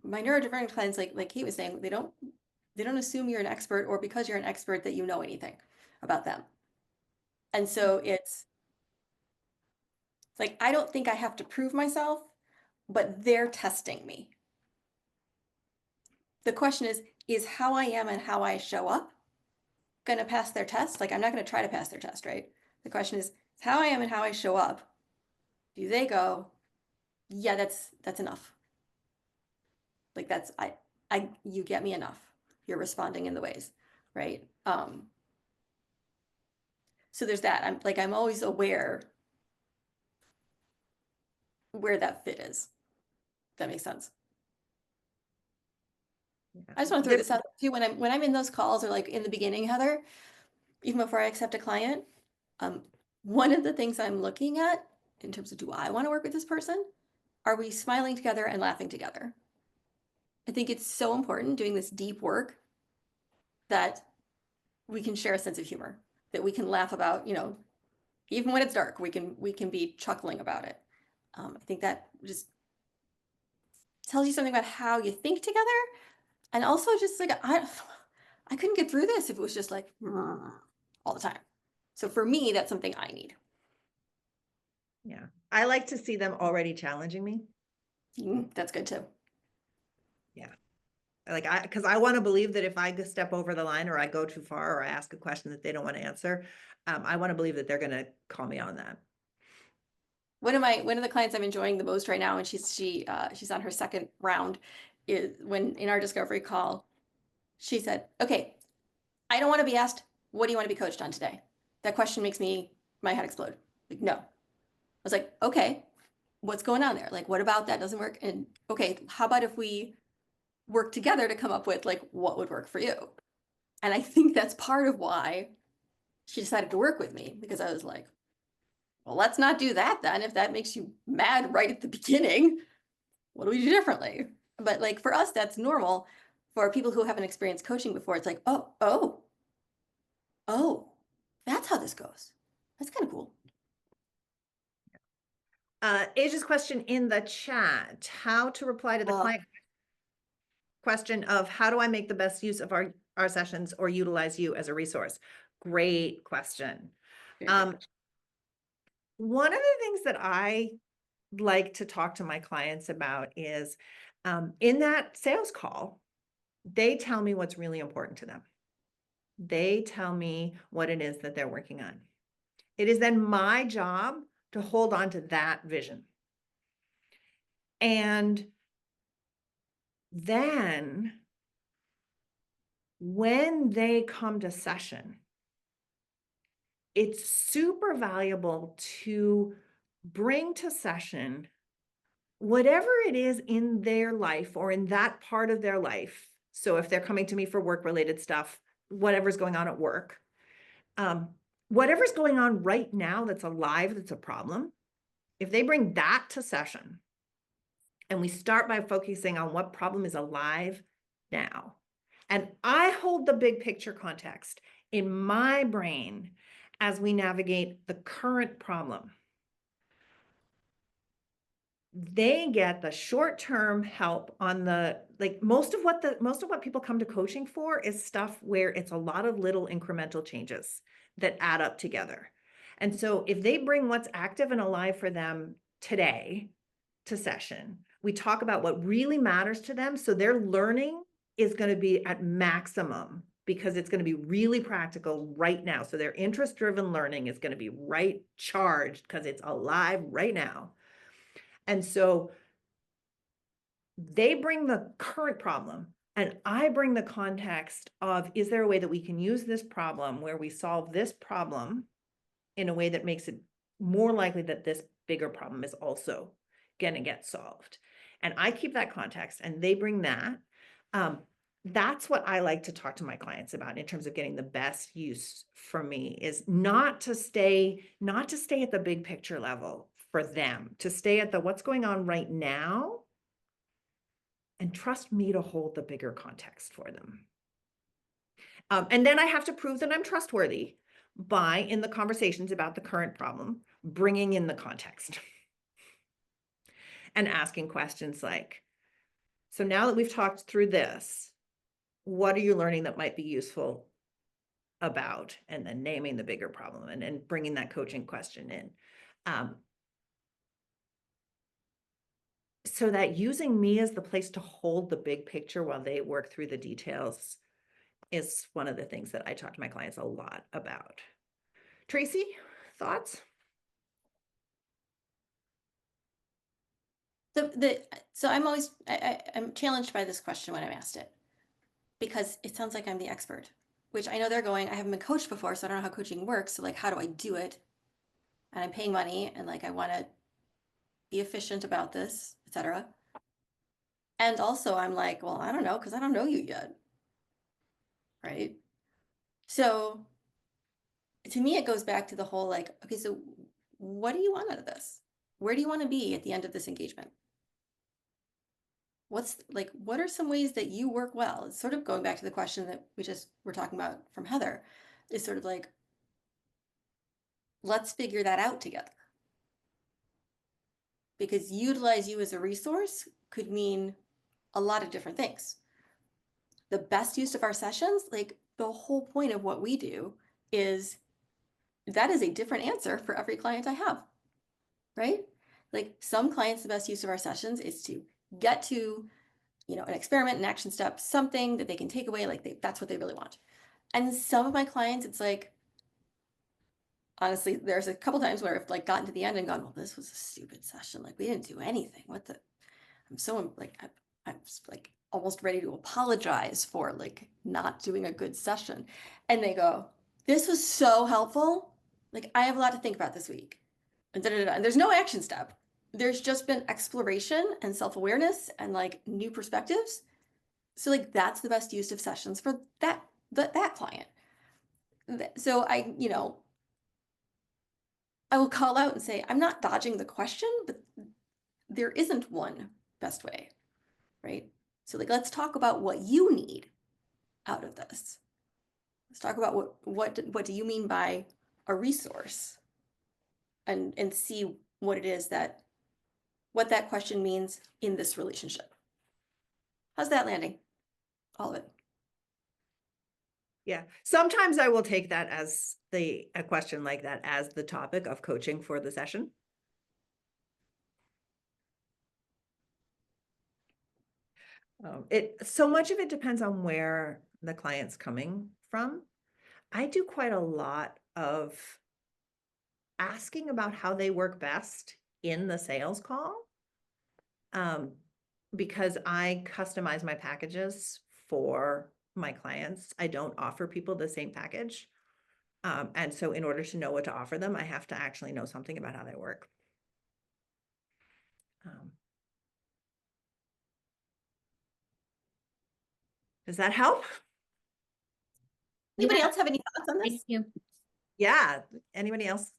my neurodivergent clients, like Kate was saying, they don't assume you're an expert or because you're an expert that you know anything about them. And so it's like, I don't think I have to prove myself, but they're testing me. The question is how I am and how I show up going to pass their test? Like, I'm not going to try to pass their test, right? The question is how I am and how I show up. Do they go, yeah, that's enough. Like you get me enough. You're responding in the ways, right? So there's that. I'm always aware where that fit is. If that makes sense. I just want to throw this out too. When I'm in those calls or like in the beginning, Heather, even before I accept a client, one of the things I'm looking at in terms of do I want to work with this person? Are we smiling together and laughing together? I think it's so important doing this deep work that we can share a sense of humor, that we can laugh about, even when it's dark, we can be chuckling about it. I think that just tells you something about how you think together. And also just like, I couldn't get through this if it was just like all the time. So for me, that's something I need. Yeah. I like to see them already challenging me. That's good too. Yeah. Because I want to believe that if I step over the line or I go too far or I ask a question that they don't want to answer, I want to believe that they're going to call me on that. One of the clients I'm enjoying the most right now, and she's on her second round, is when in our discovery call, she said, okay, I don't want to be asked, what do you want to be coached on today? That question makes my head explode. Like, no. I was like, okay, what's going on there? Like, what about that doesn't work? And okay, how about if we work together to come up with like, what would work for you? And I think that's part of why she decided to work with me, because I was like, well, let's not do that then. If that makes you mad right at the beginning, what do we do differently? But like for us, that's normal. For people who haven't experienced coaching before, it's like, oh, that's how this goes. That's kind of cool. Asia's question in the chat, how to reply to the client question of how do I make the best use of our sessions or utilize you as a resource? Great question. One of the things that I like to talk to my clients about is in that sales call, they tell me what's really important to them. They tell me what it is that they're working on. It is then my job to hold on to that vision. And then when they come to session, it's super valuable to bring to session whatever it is in their life or in that part of their life. So if they're coming to me for work-related stuff, whatever's going on at work, whatever's going on right now that's alive, that's a problem, if they bring that to session and we start by focusing on what problem is alive now, and I hold the big picture context in my brain as we navigate the current problem, they get the short-term help on the, like most of what people come to coaching for is stuff where it's a lot of little incremental changes that add up together. And so if they bring what's active and alive for them today to session, we talk about what really matters to them. So their learning is going to be at maximum because it's going to be really practical right now. So their interest-driven learning is going to be right charged because it's alive right now. And so they bring the current problem and I bring the context of, is there a way that we can use this problem where we solve this problem in a way that makes it more likely that this bigger problem is also going to get solved. And I keep that context and they bring that. That's what I like to talk to my clients about in terms of getting the best use for me, is not to stay at the big picture level for them, to stay at the what's going on right now and trust me to hold the bigger context for them. And then I have to prove that I'm trustworthy by, in the conversations about the current problem, bringing in the context and asking questions like, so now that we've talked through this, what are you learning that might be useful about, and then naming the bigger problem and bringing that coaching question in. So that using me as the place to hold the big picture while they work through the details is one of the things that I talk to my clients a lot about. Tracy, thoughts? So I'm always, I'm challenged by this question when I'm asked it, because it sounds like I'm the expert, which I know they're going, I haven't been coached before, so I don't know how coaching works. So like, how do I do it? And I'm paying money and like, I want to be efficient about this, etc. And also I'm like, well, I don't know, because I don't know you yet. Right. So to me, it goes back to the whole like, okay, so what do you want out of this? Where do you want to be at the end of this engagement? What are some ways that you work well? It's sort of going back to the question that we're talking about from Heather, is sort of like, let's figure that out together. Because utilize you as a resource could mean a lot of different things. The best use of our sessions, like the whole point of what we do is that is a different answer for every client I have, right? Like some clients, the best use of our sessions is to get to, an experiment, an action step, something that they can take away, like that's what they really want. And some of my clients, it's like, honestly, there's a couple times where I've like gotten to the end and gone, well, this was a stupid session. Like we didn't do anything. I'm so like, I'm like almost ready to apologize for like not doing a good session. And they go, this was so helpful. Like I have a lot to think about this week. And there's no action step. There's just been exploration and self-awareness and like new perspectives. So like that's the best use of sessions for that client. So I will call out and say, I'm not dodging the question, but there isn't one best way, right? So like, let's talk about what you need out of this. Let's talk about what do you mean by a resource, and see what it is what that question means in this relationship. How's that landing? All of it. Yeah, sometimes I will take that as a question like that as the topic of coaching for the session. So much of it depends on where the client's coming from. I do quite a lot of asking about how they work best in the sales call, because I customize my packages for my clients. I don't offer people the same package. And so in order to know what to offer them, I have to actually know something about how they work. Does that help? Anybody else have any thoughts on this? Thank you. Yeah. Anybody else?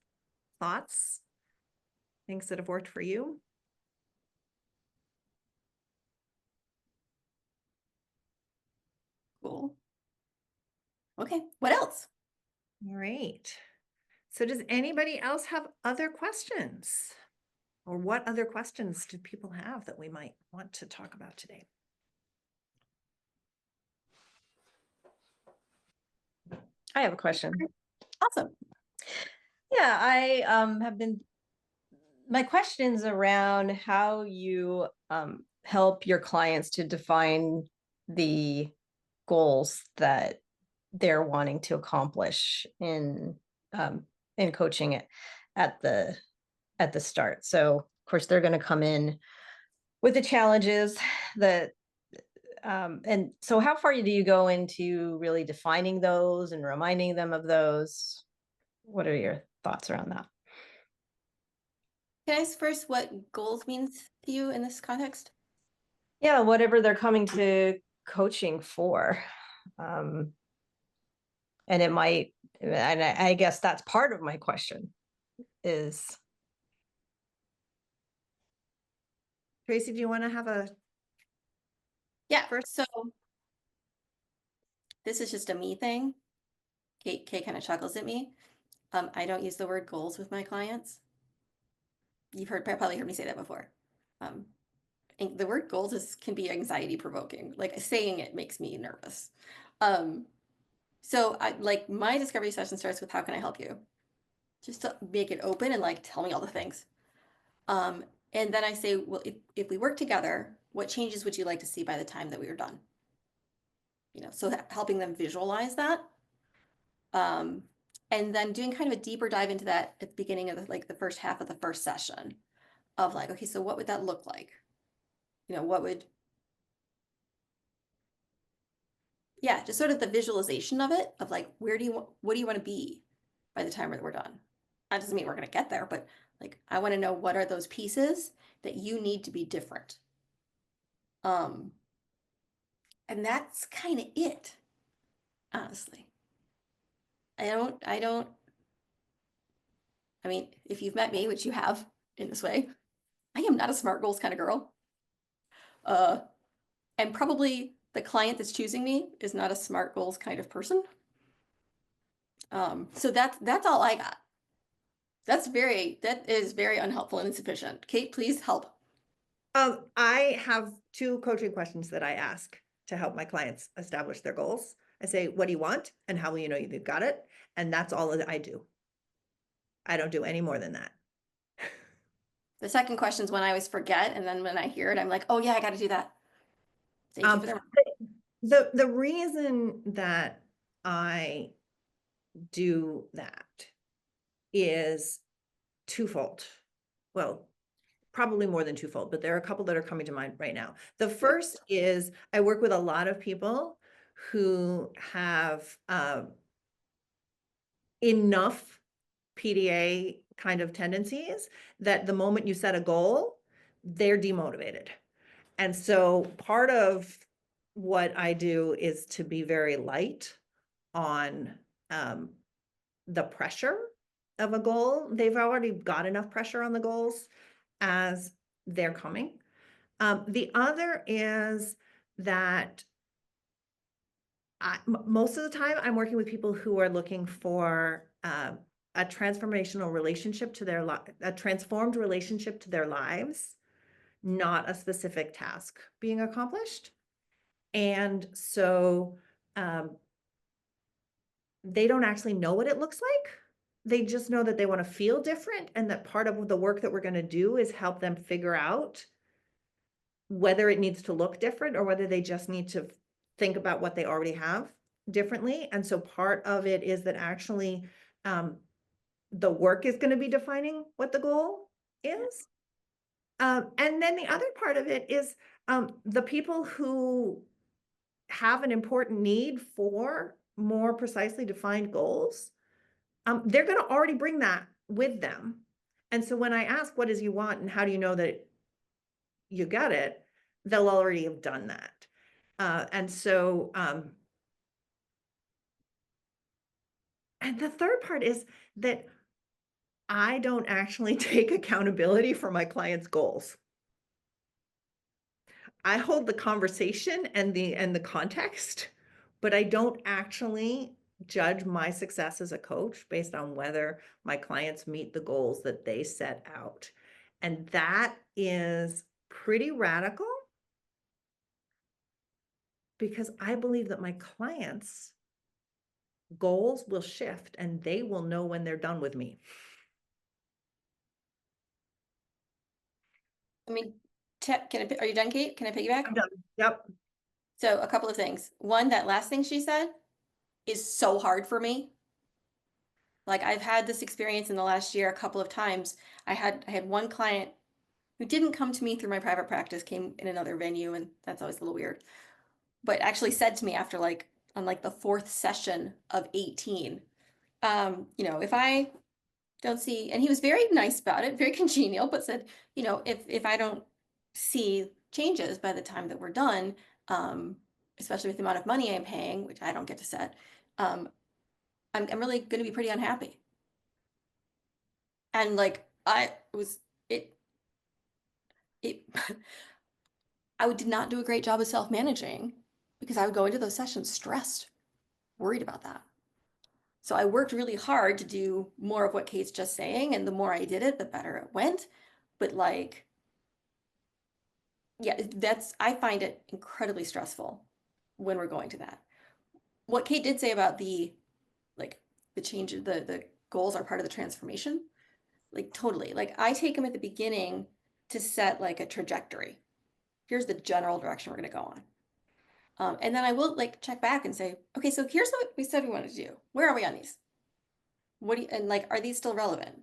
Thoughts? Things that have worked for you? Cool. Okay, what else? All right. So does anybody else have other questions? Or what other questions do people have that we might want to talk about today? I have a question. Awesome. Yeah, I have been, my question's around how you help your clients to define the goals that they're wanting to accomplish in coaching it at the start. So of course they're going to come in with the challenges that and so how far do you go into really defining those and reminding them of those? What are your thoughts around that. Can I ask first what goals means to you in this context? Yeah, whatever they're coming to coaching for. And it might, and I guess that's part of my question is, Tracy, do you want to have a, Yeah, First- so this is just a me thing. Kate kind of chuckles at me. I don't use the word goals with my clients. You've probably heard me say that before. And the word goals can be anxiety provoking. Like saying it makes me nervous. So like my discovery session starts with how can I help you? Just to make it open and like tell me all the things. And then I say, well, if we work together, what changes would you like to see by the time that we are done? You know, so helping them visualize that. And then doing kind of a deeper dive into that at the beginning of the first half of the first session of like, okay, so what would that look like? You know, yeah, just sort of the visualization of it, of like, what do you want to be by the time that we're done? That doesn't mean we're going to get there, but like, I want to know what are those pieces that you need to be different. And that's kind of it, honestly. I mean, if you've met me, which you have in this way, I am not a SMART goals kind of girl. And probably the client that's choosing me is not a SMART goals kind of person. So that's all I got. That is very unhelpful and insufficient. Kate, please help. I have 2 coaching questions that I ask to help my clients establish their goals. I say, what do you want? And how will you know you've got it? And that's all that I do. I don't do any more than that. The second question is when I always forget, and then when I hear it, I'm like, oh yeah, I got to do that. Thank you for The reason that I do that is twofold. Well, probably more than twofold, but there are a couple that are coming to mind right now. The first is I work with a lot of people who have enough PDA kind of tendencies that the moment you set a goal, they're demotivated. And so part of what I do is to be very light on the pressure of a goal. They've already got enough pressure on the goals as they're coming. The other is that most of the time I'm working with people who are looking for a transformational relationship to their life, a transformed relationship to their lives, not a specific task being accomplished. And so they don't actually know what it looks like. They just know that they want to feel different, and that part of the work that we're going to do is help them figure out whether it needs to look different or whether they just need to think about what they already have differently. And so part of it is that actually the work is going to be defining what the goal is. And then the other part of it is the people who have an important need for more precisely defined goals, they're going to already bring that with them. And so when I ask, what does you want and how do you know that you got it, they'll already have done that. And so, and the third part is that I don't actually take accountability for my clients' goals. I hold the conversation and the context, but I don't actually judge my success as a coach based on whether my clients meet the goals that they set out. And that is pretty radical because I believe that my clients' goals will shift and they will know when they're done with me. I mean, are you done, Kate? Can I piggyback? I'm done. Yep. So a couple of things. One, that last thing she said is so hard for me. Like I've had this experience in the last year a couple of times. I had one client who didn't come to me through my private practice, came in another venue, and that's always a little weird. But actually said to me after on the 4th session of 18, you know, if I don't see, and he was very nice about it, very congenial, but said, you know, if I don't see changes by the time that we're done, especially with the amount of money I'm paying, which I don't get to set, I'm really going to be pretty unhappy. And like I was, it I did not do a great job of self-managing because I would go into those sessions stressed, worried about that. So I worked really hard to do more of what Kate's just saying, and the more I did it, the better it went. But like, yeah, I find it incredibly stressful when we're going to that. What Kate did say about the change, the goals are part of the transformation. Like totally. Like I take them at the beginning to set like a trajectory. Here's the general direction we're going to go on. And then I will like check back and say, okay, so here's what we said we wanted to do. Where are we on these? And like, are these still relevant?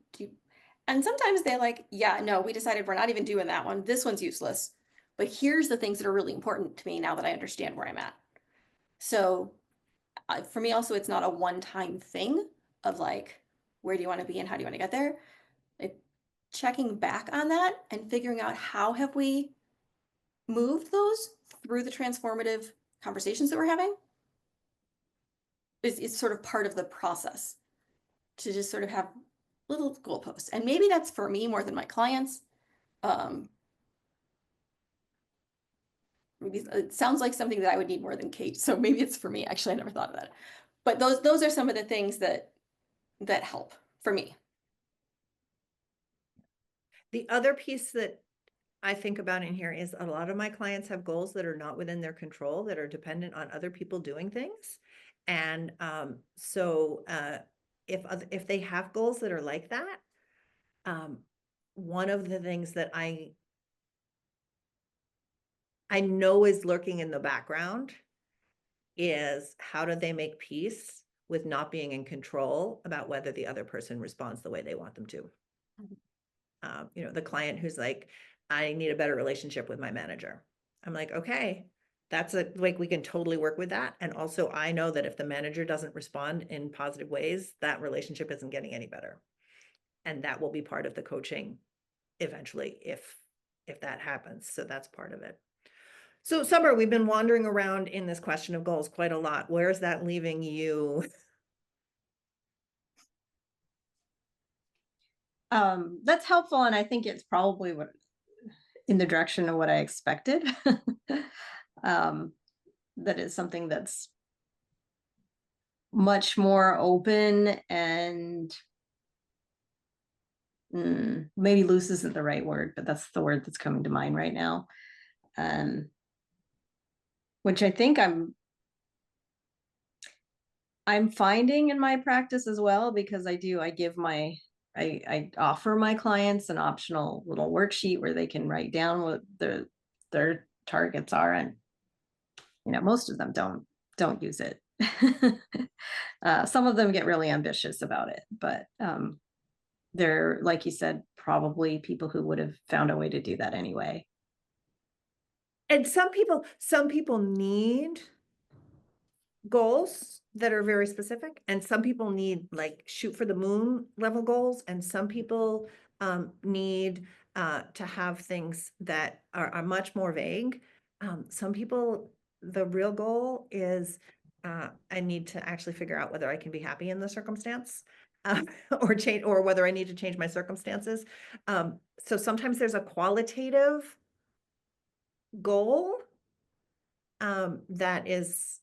And sometimes they're like, yeah, no, we decided we're not even doing that one. This one's useless. But here's the things that are really important to me now that I understand where I'm at. So for me also, it's not a one-time thing of like, where do you want to be and how do you want to get there? Like checking back on that and figuring out how have we moved those through the transformative conversations that we're having is sort of part of the process to just sort of have little goalposts. And maybe that's for me more than my clients. Maybe it sounds like something that I would need more than Kate. So maybe it's for me. Actually, I never thought of that. But those are some of the things that help for me. The other piece that I think about in here is a lot of my clients have goals that are not within their control, that are dependent on other people doing things. And if they have goals that are like that, one of the things that I know is lurking in the background is how do they make peace with not being in control about whether the other person responds the way they want them to. You know, the client who's like, I need a better relationship with my manager. I'm like, okay, we can totally work with that. And also I know that if the manager doesn't respond in positive ways, that relationship isn't getting any better. And that will be part of the coaching eventually, if that happens. So that's part of it. So Summer, we've been wandering around in this question of goals quite a lot. Where is that leaving you? That's helpful, and I think it's probably what in the direction of what I expected. That is something that's much more open and maybe loose isn't the right word, but that's the word that's coming to mind right now. Which I think I'm finding in my practice as well, because I offer my clients an optional little worksheet where they can write down what their targets are, and you know, most of them don't use it. Some of them get really ambitious about it, but they're, like you said, probably people who would have found a way to do that anyway. And some people need goals that are very specific, and some people need like shoot for the moon level goals, and some people need to have things that are much more vague. Some people, the real goal is I need to actually figure out whether I can be happy in the circumstance, or whether I need to change my circumstances. So sometimes there's a qualitative goal that is,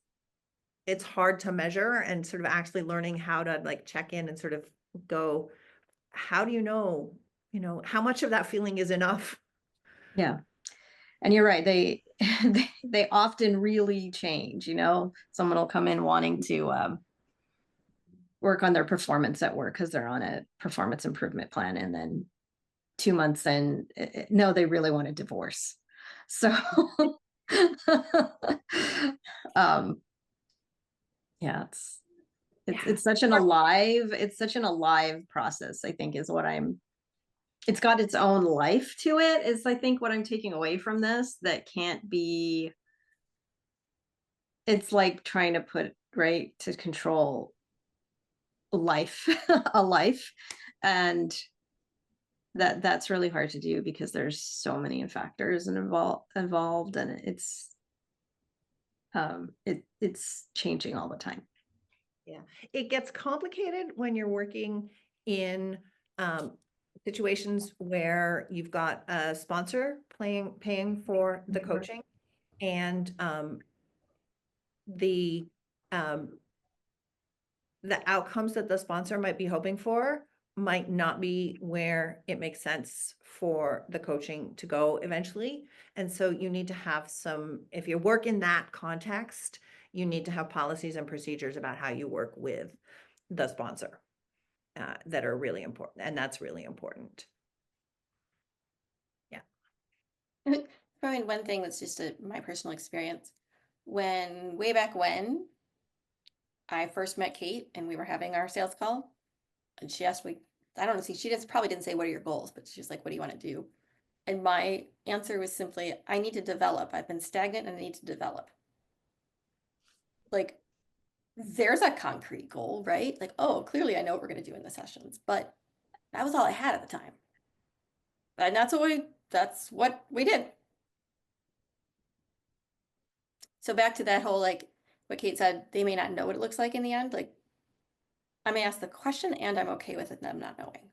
it's hard to measure, and sort of actually learning how to like check in and sort of go, how do you know, how much of that feeling is enough? Yeah. And you're right. They often really change, someone will come in wanting to work on their performance at work because they're on a performance improvement plan. And then 2 months in, no, they really want a divorce. So, yeah, it's such an alive process, I think, is what it's got its own life to it, is I think what I'm taking away from this that can't be, it's like trying to to control a life. And that's really hard to do because there's so many factors involved, and it's changing all the time. Yeah, it gets complicated when you're working in situations where you've got a sponsor paying for the coaching, and the outcomes that the sponsor might be hoping for might not be where it makes sense for the coaching to go eventually. And so you need to have if you work in that context, you need to have policies and procedures about how you work with the sponsor that are really important. And that's really important. Yeah. Probably one thing that's just my personal experience. Way back when I first met Kate and we were having our sales call, and she asked me, I don't know, she probably didn't say, what are your goals? But she's like, what do you want to do? And my answer was simply, I need to develop. I've been stagnant and I need to develop. Like, there's a concrete goal, right? Like, oh, clearly I know what we're going to do in the sessions, but that was all I had at the time. And that's what we did. So back to that whole, like what Kate said, they may not know what it looks like in the end. Like, I may ask the question and I'm okay with them not knowing.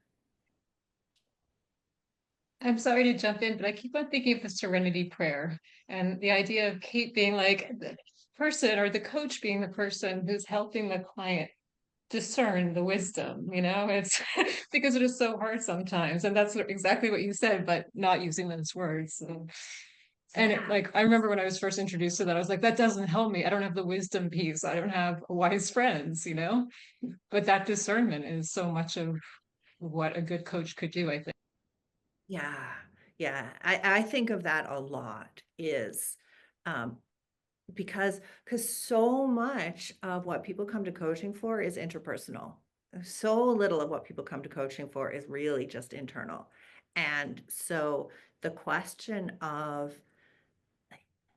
I'm sorry to jump in, but I keep on thinking of the serenity prayer and the idea of Kate being like the person, or the coach being the person who's helping the client discern the wisdom, it's because it is so hard sometimes. And that's exactly what you said, but not using those words. And I remember when I was first introduced to that, I was like, that doesn't help me. I don't have the wisdom piece. I don't have wise friends, but that discernment is so much of what a good coach could do, I think. Yeah. Yeah. I think of that a lot because so much of what people come to coaching for is interpersonal. So little of what people come to coaching for is really just internal. And so the question of,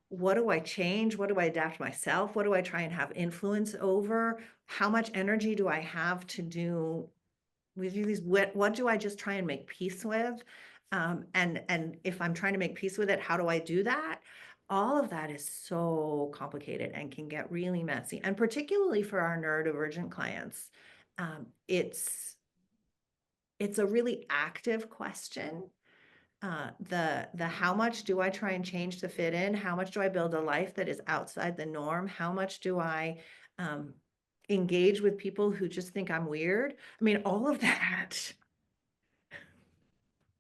what do I change? What do I adapt myself? What do I try and have influence over? How much energy do I have to do with these? What do I just try and make peace with? And if I'm trying to make peace with it, how do I do that? All of that is so complicated and can get really messy. And particularly for our neurodivergent clients, it's a really active question. The how much do I try and change to fit in? How much do I build a life that is outside the norm? How much do I engage with people who just think I'm weird? I mean, all of that.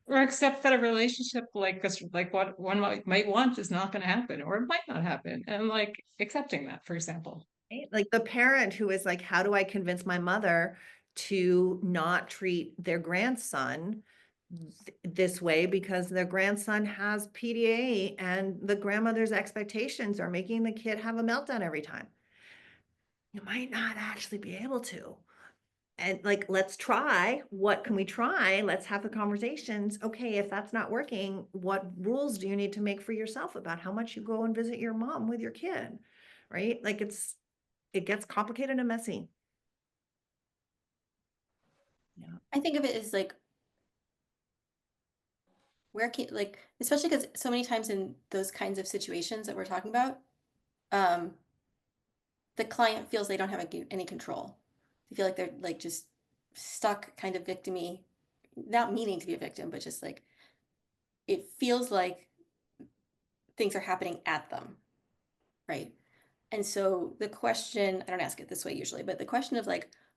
Or accept that a relationship like this, like what one might want, is not going to happen, or it might not happen. And accepting that, for example. Right? Like the parent who is like, how do I convince my mother to not treat their grandson this way because their grandson has PDA and the grandmother's expectations are making the kid have a meltdown every time? You might not actually be able to. And let's try. What can we try? Let's have the conversations. Okay, if that's not working, what rules do you need to make for yourself about how much you go and visit your mom with your kid? Right? It gets complicated and messy. Yeah. I think of it as especially because so many times in those kinds of situations that we're talking about, the client feels they don't have any control. They feel like they're just stuck, kind of victim-y, not meaning to be a victim, but just it feels like things are happening at them, right? And so the question, I don't ask it this way usually, but the question of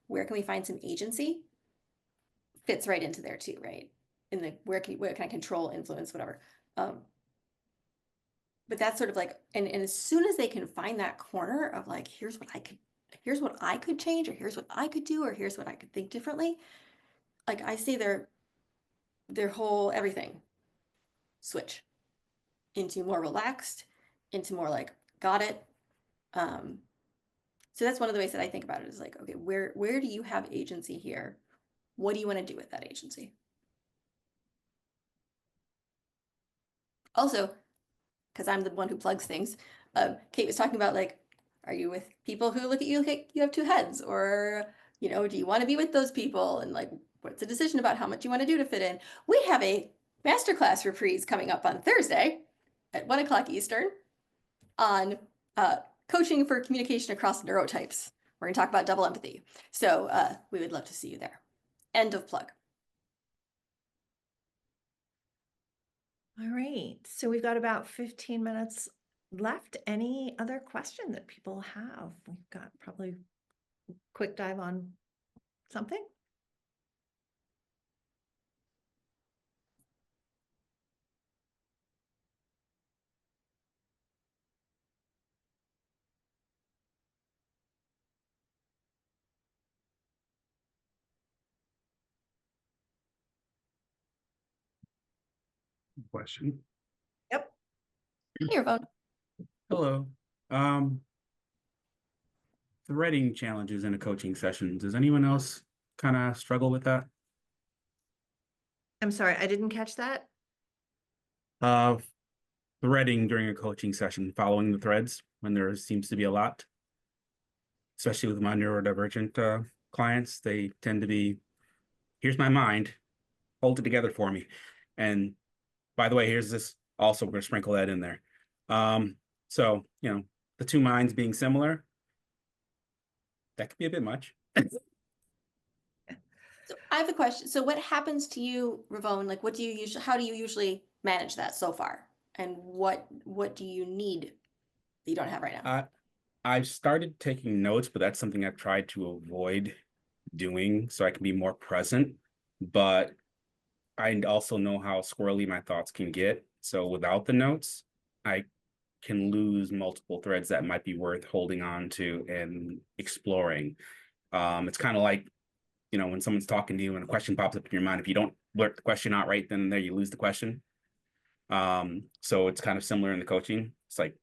where can we find some agency fits right into there too, right? In where can I control, influence, whatever. But that's sort of and as soon as they can find that corner of here's what I could change, or here's what I could do, or here's what I could think differently, I see their whole everything switch into more relaxed, into more got it. So that's one of the ways that I think about it is okay, where do you have agency here? What do you want to do with that agency? Also, because I'm the one who plugs things, Kate was talking about are you with people who look at you like you have two heads, or do you want to be with those people, and what's the decision about how much you want to do to fit in? We have a masterclass reprise coming up on Thursday at 1 o'clock Eastern on coaching for communication across neurotypes. We're going to talk about double empathy. So we would love to see you there. End of plug. All right, so we've got about 15 minutes left. Any other question that people have? We've got probably a quick dive on something. Question. Yep. Your phone. Hello. Um, Threading challenges in a coaching session. Does anyone else kind of struggle with that? I'm sorry, I didn't catch that. Uh, Threading during a coaching session, following the threads when there seems to be a lot, especially with my neurodivergent clients, they tend to be, here's my mind, hold it together for me. And by the way, here's this, also we're gonna sprinkle that in there. So, you know, the two minds being similar, that could be a bit much. So I have a question. So what happens to you, Ravone? Like, what do you usually, how do you usually manage that so far? And what do you need that you don't have right now? I've started taking notes, but that's something I've tried to avoid doing so I can be more present. But I also know how squirrely my thoughts can get. So without the notes, I can lose multiple threads that might be worth holding on to and exploring. It's kind of like, you know, when someone's talking to you and a question pops up in your mind, if you don't blurt the question out right then and there, you lose the question. So it's kind of similar in the coaching. It's like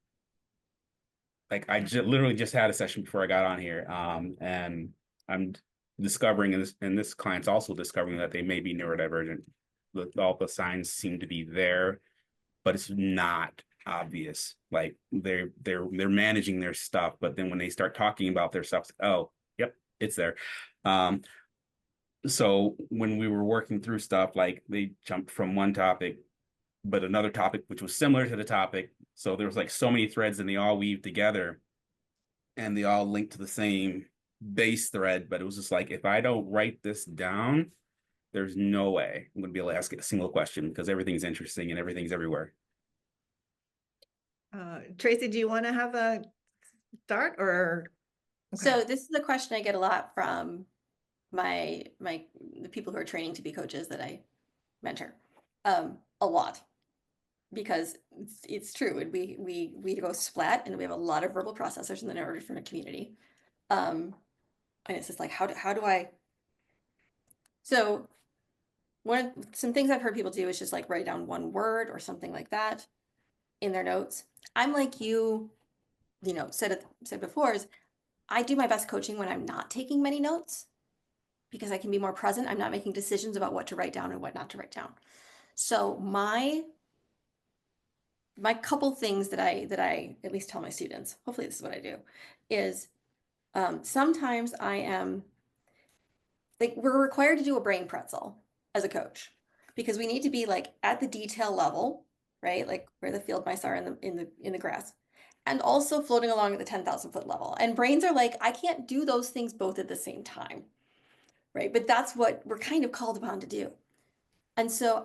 I literally just had a session before I got on here, and I'm discovering, and this client's also discovering that they may be neurodivergent. All the signs seem to be there, but it's not obvious. Like they're managing their stuff, but then when they start talking about their stuff, oh, yep, it's there. So when we were working through stuff, like they jumped from one topic, but another topic which was similar to the topic. So there was like so many threads and they all weave together and they all link to the same base thread. But it was just like, if I don't write this down, there's no way I'm going to be able to ask it a single question because everything's interesting and everything's everywhere. Tracy, do you want to have a start or? Okay. So this is a question I get a lot from the people who are training to be coaches that I mentor, a lot, because it's true. And we go splat and we have a lot of verbal processors in the neurodivergent community. And it's just like, how do I, so some things I've heard people do is just like write down one word or something like that in their notes. I'm like you know, said before, is I do my best coaching when I'm not taking many notes because I can be more present. I'm not making decisions about what to write down and what not to write down. So my couple things that I at least tell my students, hopefully this is what I do, is sometimes I am like, we're required to do a brain pretzel as a coach because we need to be like at the detail level, right? Like where the field mice are in the grass, and also floating along at the 10,000 foot level. And brains are like, I can't do those things both at the same time, right? But that's what we're kind of called upon to do. And so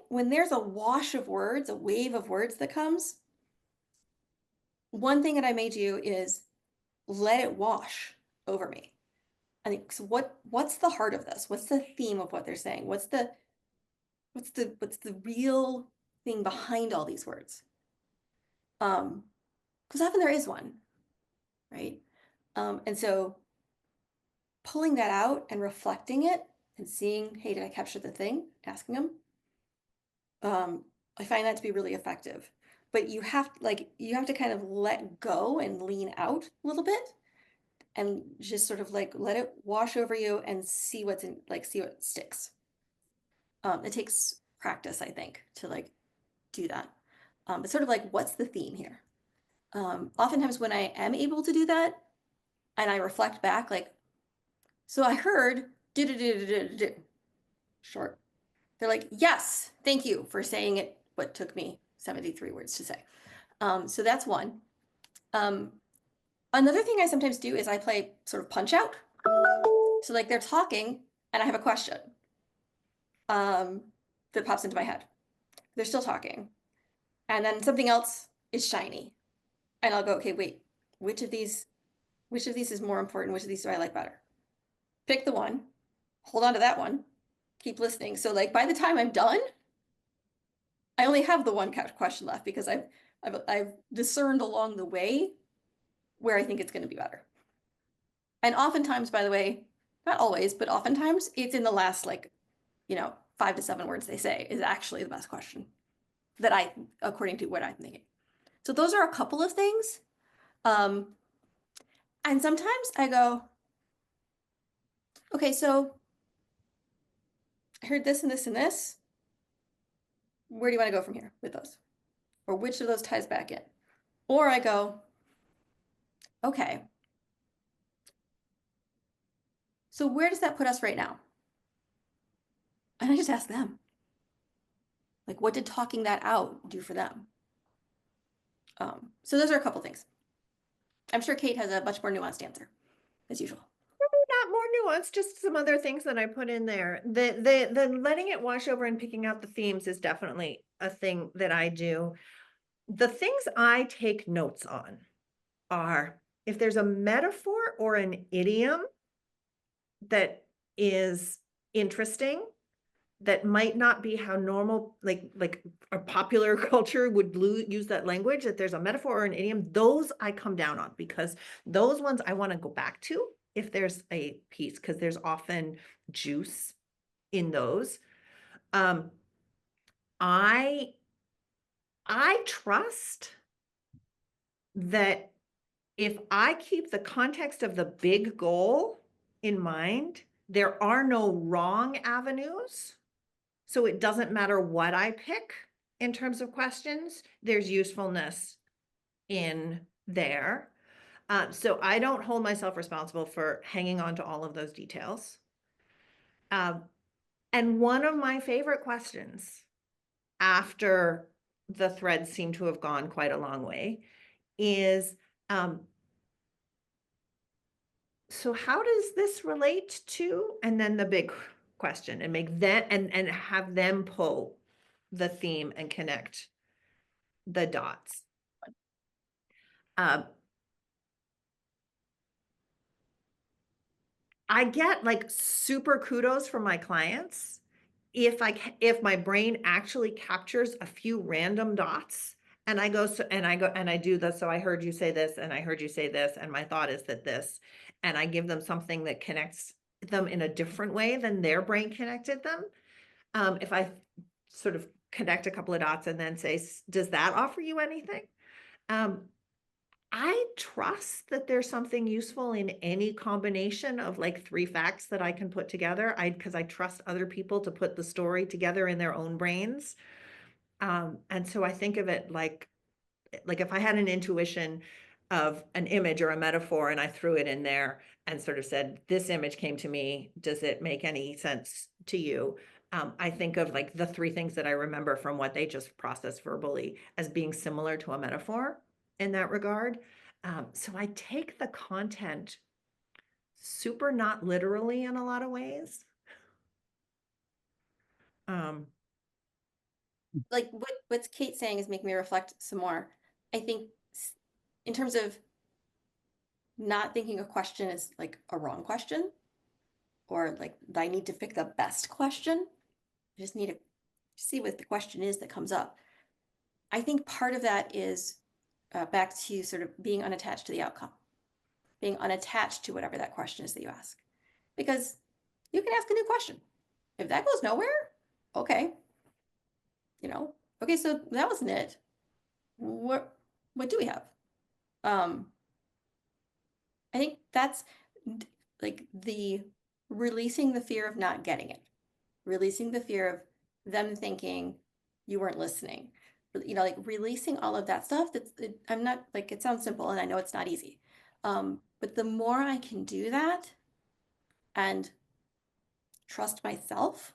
when there's a wash of words, a wave of words that comes, one thing that I may do is let it wash over me. I think, so what's the heart of this? What's the theme of what they're saying? What's the real thing behind all these words? Because often there is one, right? And so pulling that out and reflecting it and seeing, hey, did I capture the thing? Asking them. I find that to be really effective. But you have to kind of let go and lean out a little bit and just sort of like let it wash over you and see what's in, like, see what sticks. It takes practice, I think, to like do that. It's sort of like, what's the theme here? Oftentimes when I am able to do that and I reflect back, like, so I heard do. short. They're like, yes, thank you for saying it, what took me 73 words to say. So that's one. Another thing I sometimes do is I play sort of punch out. So like they're talking and I have a question that pops into my head. They're still talking. And then something else is shiny. And I'll go, okay, wait, which of these is more important? Which of these do I like better? Pick the one, hold on to that one, keep listening. So like by the time I'm done, I only have the one question left because I've discerned along the way where I think it's going to be better. And oftentimes, by the way, not always, but oftentimes it's in the last 5 to 7 words they say is actually the best question that according to what I'm thinking. So those are a couple of things. And sometimes I go, okay, so I heard this and this and this. Where do you want to go from here with those? Or which of those ties back in? Or I go, okay, so where does that put us right now? And I just ask them, like, what did talking that out do for them? So those are a couple things. I'm sure Kate has a much more nuanced answer, as usual. Not more nuanced, just some other things that I put in there. The letting it wash over and picking out the themes is definitely a thing that I do. The things I take notes on are if there's a metaphor or an idiom that is interesting, that might not be how normal, like a popular culture would use that language, that there's a metaphor or an idiom, those I come down on because those ones I want to go back to if there's a piece, because there's often juice in those. I trust that if I keep the context of the big goal in mind, there are no wrong avenues. So it doesn't matter what I pick in terms of questions, there's usefulness in there. So I don't hold myself responsible for hanging on to all of those details. And one of my favorite questions after the threads seem to have gone quite a long way is, so how does this relate to, and then the big question, and make that, and have them pull the theme and connect the dots. I get like super kudos from my clients if my brain actually captures a few random dots and I go and I do this. So I heard you say this and I heard you say this and my thought is that this, and I give them something that connects them in a different way than their brain connected them. If I sort of connect a couple of dots and then say, does that offer you anything? I trust that there's something useful in any combination of like 3 facts that I can put together. Because I trust other people to put the story together in their own brains. And so I think of it like if I had an intuition of an image or a metaphor and I threw it in there and sort of said, this image came to me, does it make any sense to you? I think of like the 3 things that I remember from what they just processed verbally as being similar to a metaphor in that regard. So I take the content super not literally in a lot of ways. Like what's Kate saying is making me reflect some more. I think in terms of not thinking a question is like a wrong question, or like I need to pick the best question. I just need to see what the question is that comes up. I think part of that is back to sort of being unattached to the outcome, being unattached to whatever that question is that you ask. Because you can ask a new question. If that goes nowhere, okay. Okay, so that wasn't it. What do we have? I think that's like the releasing the fear of not getting it, releasing the fear of them thinking you weren't listening, like releasing all of that stuff. I'm not like, it sounds simple and I know it's not easy. But the more I can do that and trust myself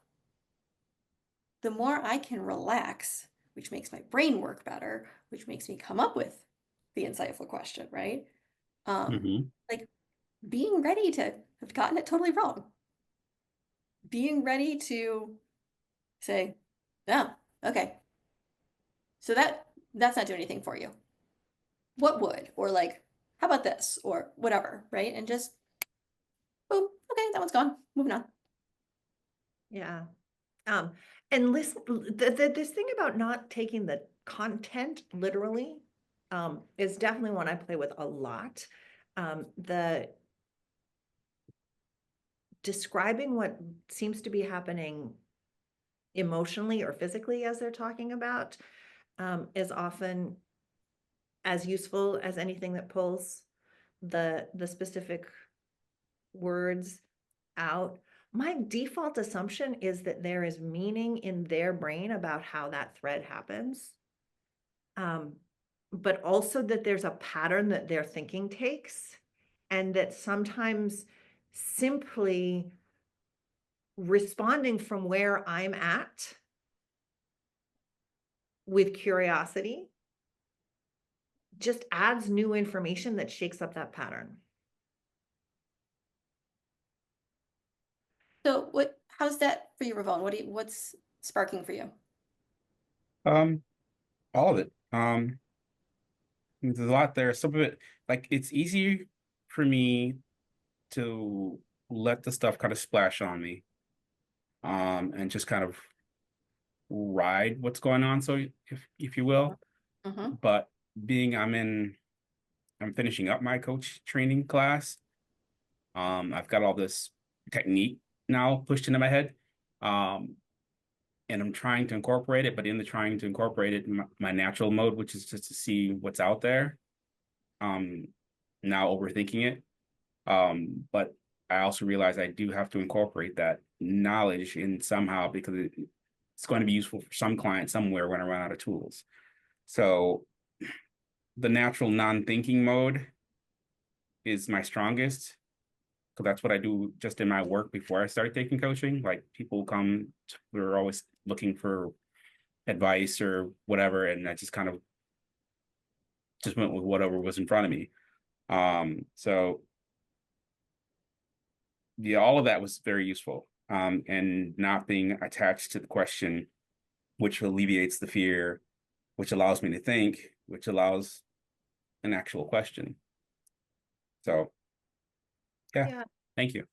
the more I can relax, which makes my brain work better, which makes me come up with the insightful question, right? Like being ready to have gotten it totally wrong. Being ready to say, yeah, okay. So that's not doing anything for you. What would? Or like, how about this? Or whatever, right? And just, boom, okay, that one's gone. Moving on. Yeah. And listen, this thing about not taking the content literally, is definitely one I play with a lot. The describing what seems to be happening emotionally or physically as they're talking about, is often as useful as anything that pulls the specific words out. My default assumption is that there is meaning in their brain about how that thread happens. But also that there's a pattern that their thinking takes, and that sometimes simply responding from where I'm at with curiosity just adds new information that shakes up that pattern. So how's that for you, Ravon? What's sparking for you? All of it. There's a lot there. Some of it, like it's easy for me to let the stuff kind of splash on me. And just kind of ride what's going on, so if you will. But being I'm finishing up my coach training class. I've got all this technique now pushed into my head. And I'm trying to incorporate it, but in the trying to incorporate it, my natural mode, which is just to see what's out there. Now overthinking it. But I also realize I do have to incorporate that knowledge in somehow, because it's going to be useful for some client somewhere when I run out of tools. So the natural non-thinking mode is my strongest, because that's what I do just in my work before I start taking coaching. Like people come, we're always looking for advice or whatever, and I just kind of just went with whatever was in front of me. So yeah, all of that was very useful. And not being attached to the question, which alleviates the fear, which allows me to think, which allows an actual question. So yeah. Thank you.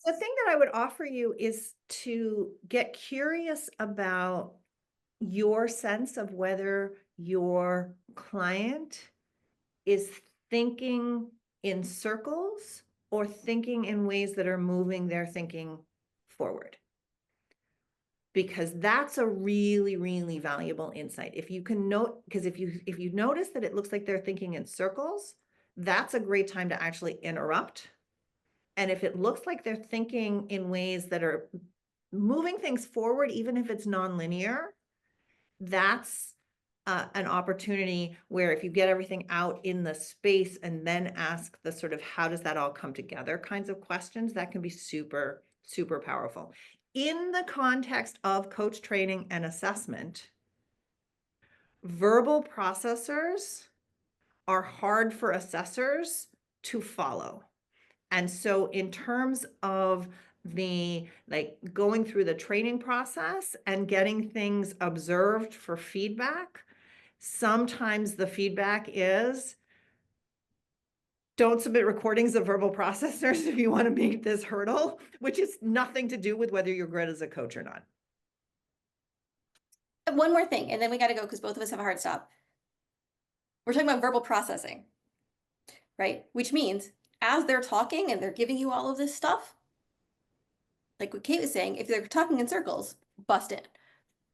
The thing that I would offer you is to get curious about your sense of whether your client is thinking in circles or thinking in ways that are moving their thinking forward. Because that's a really, really valuable insight. If you can note, because if you notice that it looks like they're thinking in circles, that's a great time to actually interrupt. And if it looks like they're thinking in ways that are moving things forward, even if it's nonlinear, that's an opportunity where if you get everything out in the space and then ask the sort of how does that all come together kinds of questions, that can be super, super powerful. In the context of coach training and assessment, verbal processors are hard for assessors to follow. And so in terms of the going through the training process and getting things observed for feedback, sometimes the feedback is don't submit recordings of verbal processors if you want to meet this hurdle, which is nothing to do with whether you're good as a coach or not. And one more thing, and then we got to go because both of us have a hard stop. We're talking about verbal processing, right? Which means as they're talking and they're giving you all of this stuff, like what Kate was saying, if they're talking in circles, bust in.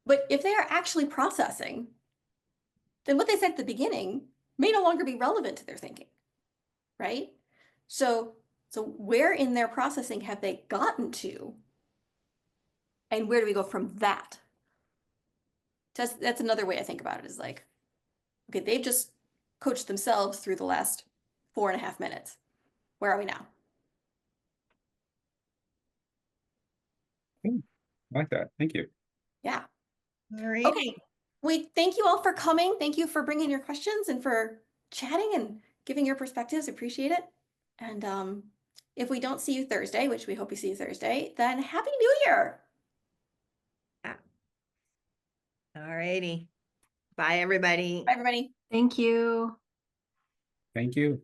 But if they are actually processing, then what they said at the beginning may no longer be relevant to their thinking, right? So where in their processing have they gotten to? And where do we go from that? That's another way I think about it, is like, okay, they've just coached themselves through the last 4.5 minutes. Where are we now? I like that. Thank you. Yeah. All right. Okay, we thank you all for coming. Thank you for bringing your questions and for chatting and giving your perspectives. Appreciate it. And if we don't see you Thursday, which we hope we see you Thursday, then Happy New Year. All righty. Bye, everybody. Bye, everybody. Thank you. Thank you.